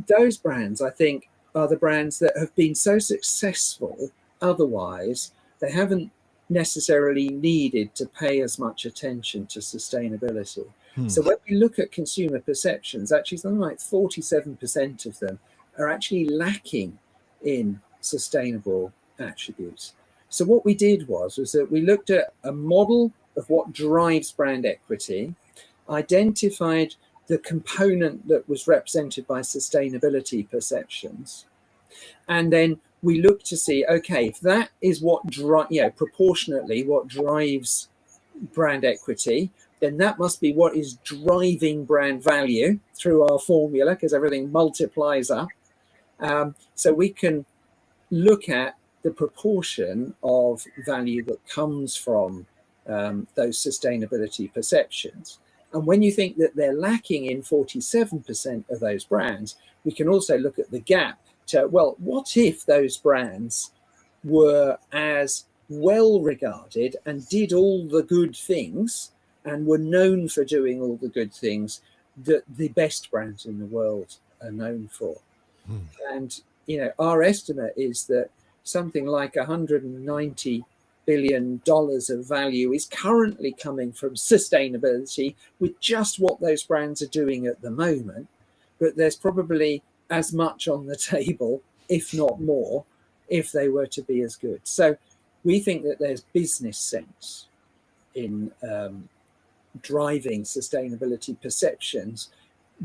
those brands, I think, are the brands that have been so successful. Otherwise, they haven't necessarily needed to pay as much attention to sustainability. So when we look at consumer perceptions, actually something like 47% of them are actually lacking in sustainable attributes. So what we did was that we looked at a model of what drives brand equity, identified the component that was represented by sustainability perceptions, and then we look to see, okay, if that is what proportionately what drives brand equity, then that must be what is driving brand value through our formula, because everything multiplies up. So we can look at the proportion of value that comes from those sustainability perceptions. And when you think that they're lacking in 47% of those brands, we can also look at the gap to, well, what if those brands were as well regarded and did all the good things and were known for doing all the good things that the best brands in the world are known for? And, our estimate is that something like $190 billion of value is currently coming from sustainability with just what those brands are doing at the moment. But there's probably as much on the table, if not more, if they were to be as good. So we think that there's business sense in driving sustainability perceptions,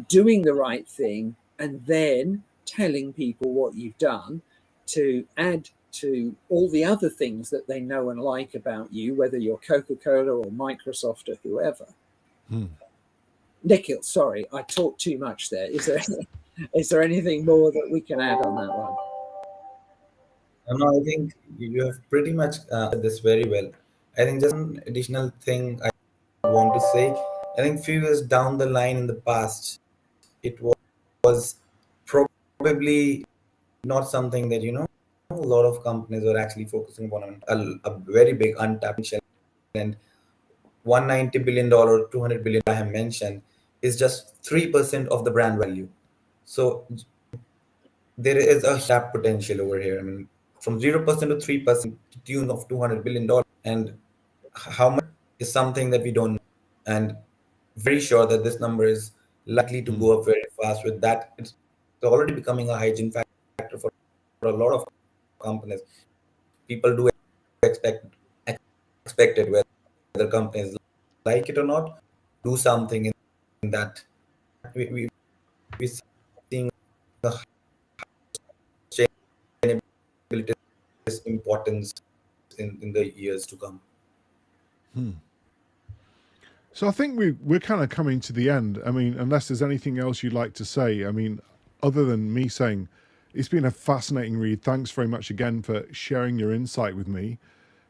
doing the right thing, and then telling people what you've done to add to all the other things that they know and like about you, whether you're Coca-Cola or Microsoft or whoever. Nikhil, sorry, I talked too much there. Is there anything more that we can add on that one? No, I think you have pretty much said this very well. I think just one additional thing I want to say. I think few years down the line in the past, it was probably not something that a lot of companies are actually focusing upon a very big untapped potential. And $190 billion, $200 billion I have mentioned is just 3% of the brand value. So there is a tap potential over here. I mean, from 0% to 3% to tune of $200 billion. And how much is something that we don't know. And very sure that this number is likely to go up very fast. With that, it's already becoming a hygiene factor for a lot of companies. People do expect it, whether companies like it or not, do something in that. We're seeing the sustainability importance in the years to come. So I think we're kind of coming to the end. I mean, unless there's anything else you'd like to say. I mean, other than me saying it's been a fascinating read. Thanks very much again for sharing your insight with me.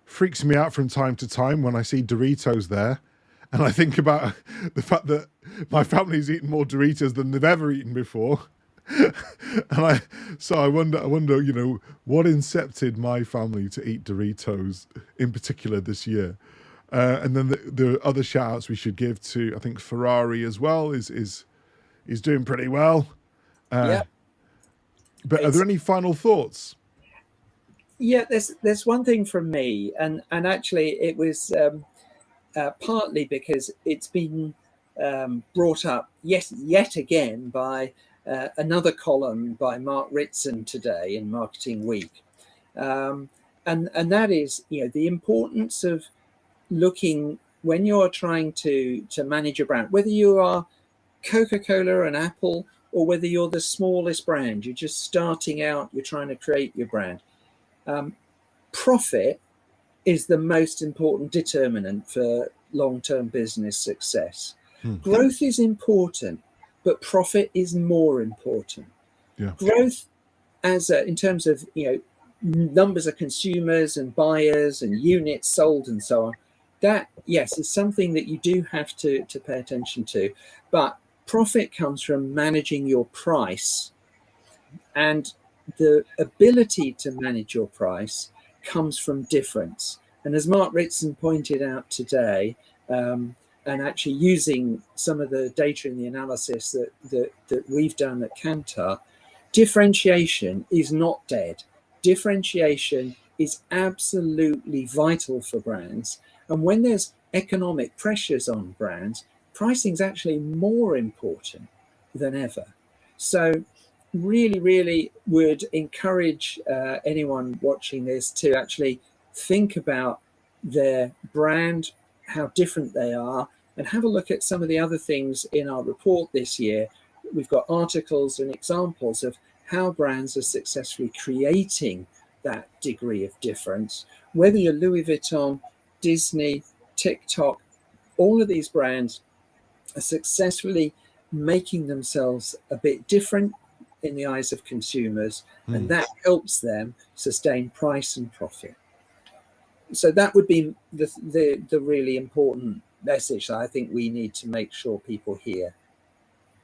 Freaks me out from time to time when I see Doritos there. And I think about the fact that my family's eaten more Doritos than they've ever eaten before. And I wonder, what incepted my family to eat Doritos in particular this year. And then the other shout outs we should give to, I think Ferrari as well is doing pretty well. Yeah. But are there any final thoughts? Yeah, there's one thing from me, and actually it was partly because it's been brought up yet again by another column by Mark Ritson today in Marketing Week, and that is the importance of looking when you're trying to manage a brand, whether you are Coca-Cola and Apple or whether you're the smallest brand, you're just starting out, you're trying to create your brand. Profit is the most important determinant for long-term business success. Growth is important, but profit is more important. Yeah. Growth in terms of numbers of consumers and buyers and units sold and so on, that, yes, is something that you do have to pay attention to. But profit comes from managing your price, and the ability to manage your price comes from difference. And as Mark Ritson pointed out today, and actually using some of the data in the analysis that we've done at Kantar, differentiation is not dead. Differentiation is absolutely vital for brands. And when there's economic pressures on brands, pricing is actually more important than ever. So really, really would encourage anyone watching this to actually think about their brand, how different they are, and have a look at some of the other things in our report this year. We've got articles and examples of how brands are successfully creating that degree of difference. Whether you're Louis Vuitton, Disney, TikTok, all of these brands are successfully making themselves a bit different in the eyes of consumers, and that helps them sustain price and profit. So that would be the really important message that I think we need to make sure people hear.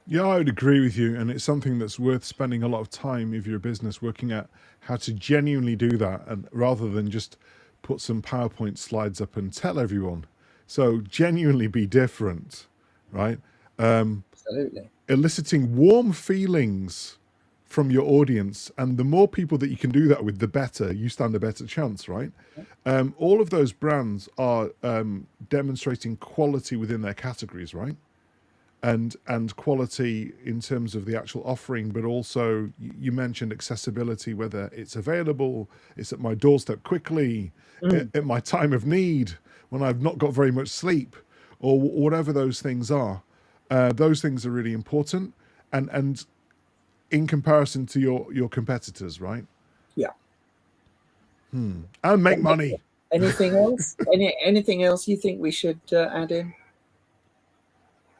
Yeah, I would agree with you. And it's something that's worth spending a lot of time if you're a business working at how to genuinely do that, and rather than just put some PowerPoint slides up and tell everyone. So genuinely be different, right? Absolutely. Eliciting warm feelings from your audience. And the more people that you can do that with, the better. You stand a better chance, right? All of those brands are demonstrating quality within their categories, right? And quality in terms of the actual offering, but also you mentioned accessibility, whether it's available, it's at my doorstep quickly, at my time of need, when I've not got very much sleep, or whatever those things are. Those things are really important, and in comparison to your competitors, right? Yeah. And make money. Anything else? Anything else you think we should add in?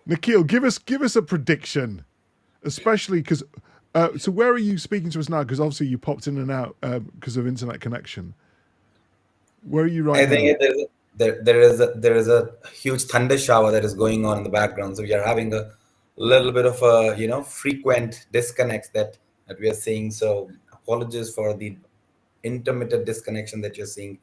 Nikhil, give us a prediction, especially because. So where are you speaking to us now? Because obviously you popped in and out because of internet connection. Where are you right I now? think there is a huge thunder shower that is going on in the background. So we are having a little bit of a frequent disconnects that we are seeing. So apologies for the intermittent disconnection that you're seeing.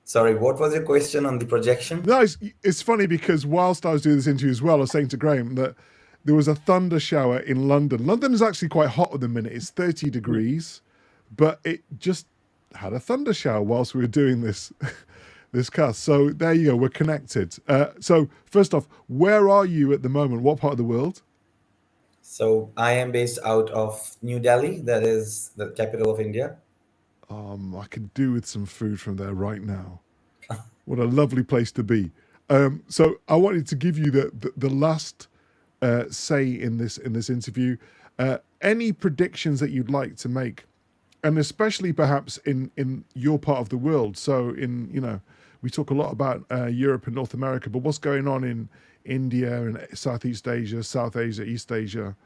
Sorry, what was your question on the projection? No, it's funny because whilst I was doing this interview as well, I was saying to Graham that there was a thunder shower in London. London is actually quite hot at the minute. It's 30 degrees, but it just had a thunder shower whilst we were doing this this cast. So there you go. We're connected. So first off, where are you at the moment? What part of the world? So I am based out of New Delhi, that is the capital of India. I could do with some food from there right now. What a lovely place to be. So I wanted to give you the last say in this interview. Any predictions that you'd like to make, and especially perhaps in your part of the world. So we talk a lot about Europe and North America, but what's going on in India and Southeast Asia, South Asia, East Asia?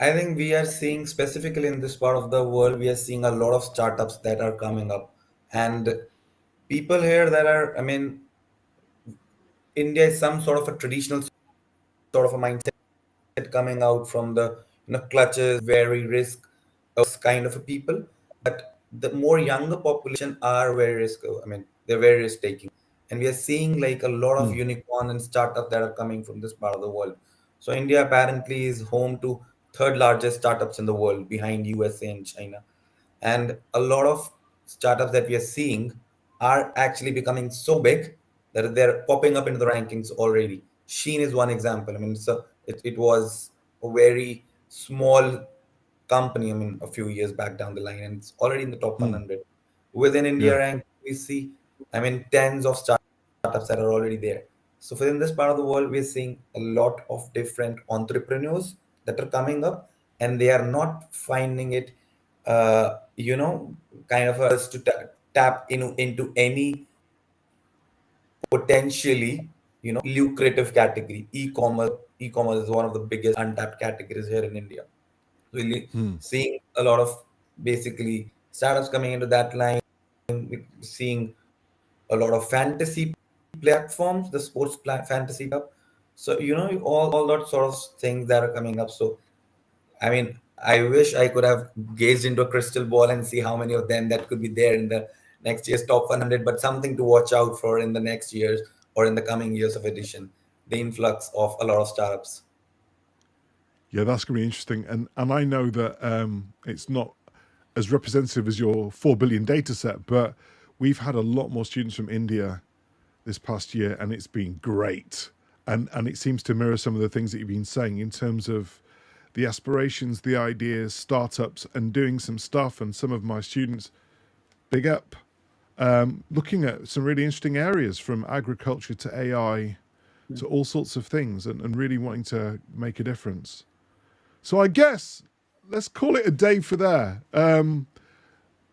I think we are seeing specifically in this part of the world, we are seeing a lot of startups that are coming up, and people here that are, I mean, India is some sort of a traditional sort of a mindset coming out from the clutches, very risk kind of a people. But the more younger population are very risk. I mean, they're very risk taking, and we are seeing like a lot of unicorn and startup that are coming from this part of the world. So India apparently is home to third largest startups in the world behind USA and China. And a lot of startups that we are seeing are actually becoming so big that they're popping up into the rankings already. Sheen is one example. I mean, it was a very small company, I mean, a few years back down the line, and it's already in the top 100. Within India Yeah. rank, we see, I mean, tens of startups that are already there. So within this part of the world, we're seeing a lot of different entrepreneurs that are coming up, and they are not finding it, kind of us to tap into any potentially, lucrative category. E-commerce is one of the biggest untapped categories here in India. Really seeing a lot of basically startups coming into that line, seeing a lot of fantasy platforms, the sports fantasy club. So all that sort of things that are coming up. So I mean, I wish I could have gazed into a crystal ball and see how many of them that could be there in the next year's top 100, but something to watch out for in the next years or in the coming years of edition, the influx of a lot of startups. Yeah, that's going to be interesting. And I know that it's not as representative as your 4 billion data set, but we've had a lot more students from India this past year, and it's been great. And it seems to mirror some of the things that you've been saying in terms of the aspirations, the ideas, startups, and doing some stuff. And some of my students, big up, looking at some really interesting areas from agriculture to AI to all sorts of things, and really wanting to make a difference. So I guess let's call it a day for there.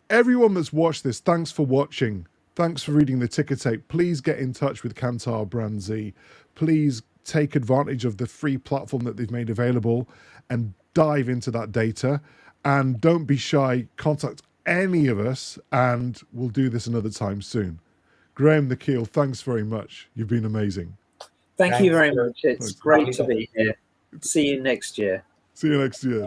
Everyone that's watched this, thanks for watching. Thanks for reading the ticker tape. Please get in touch with Kantar BrandZ. Please take advantage of the free platform that they've made available and dive into that data. And don't be shy. Contact any of us, and we'll do this another time soon. Graham, Nikhil, thanks very much. You've been amazing. Thank you Thanks. very much. It's Thanks. great to be here. See you next year. See you next year.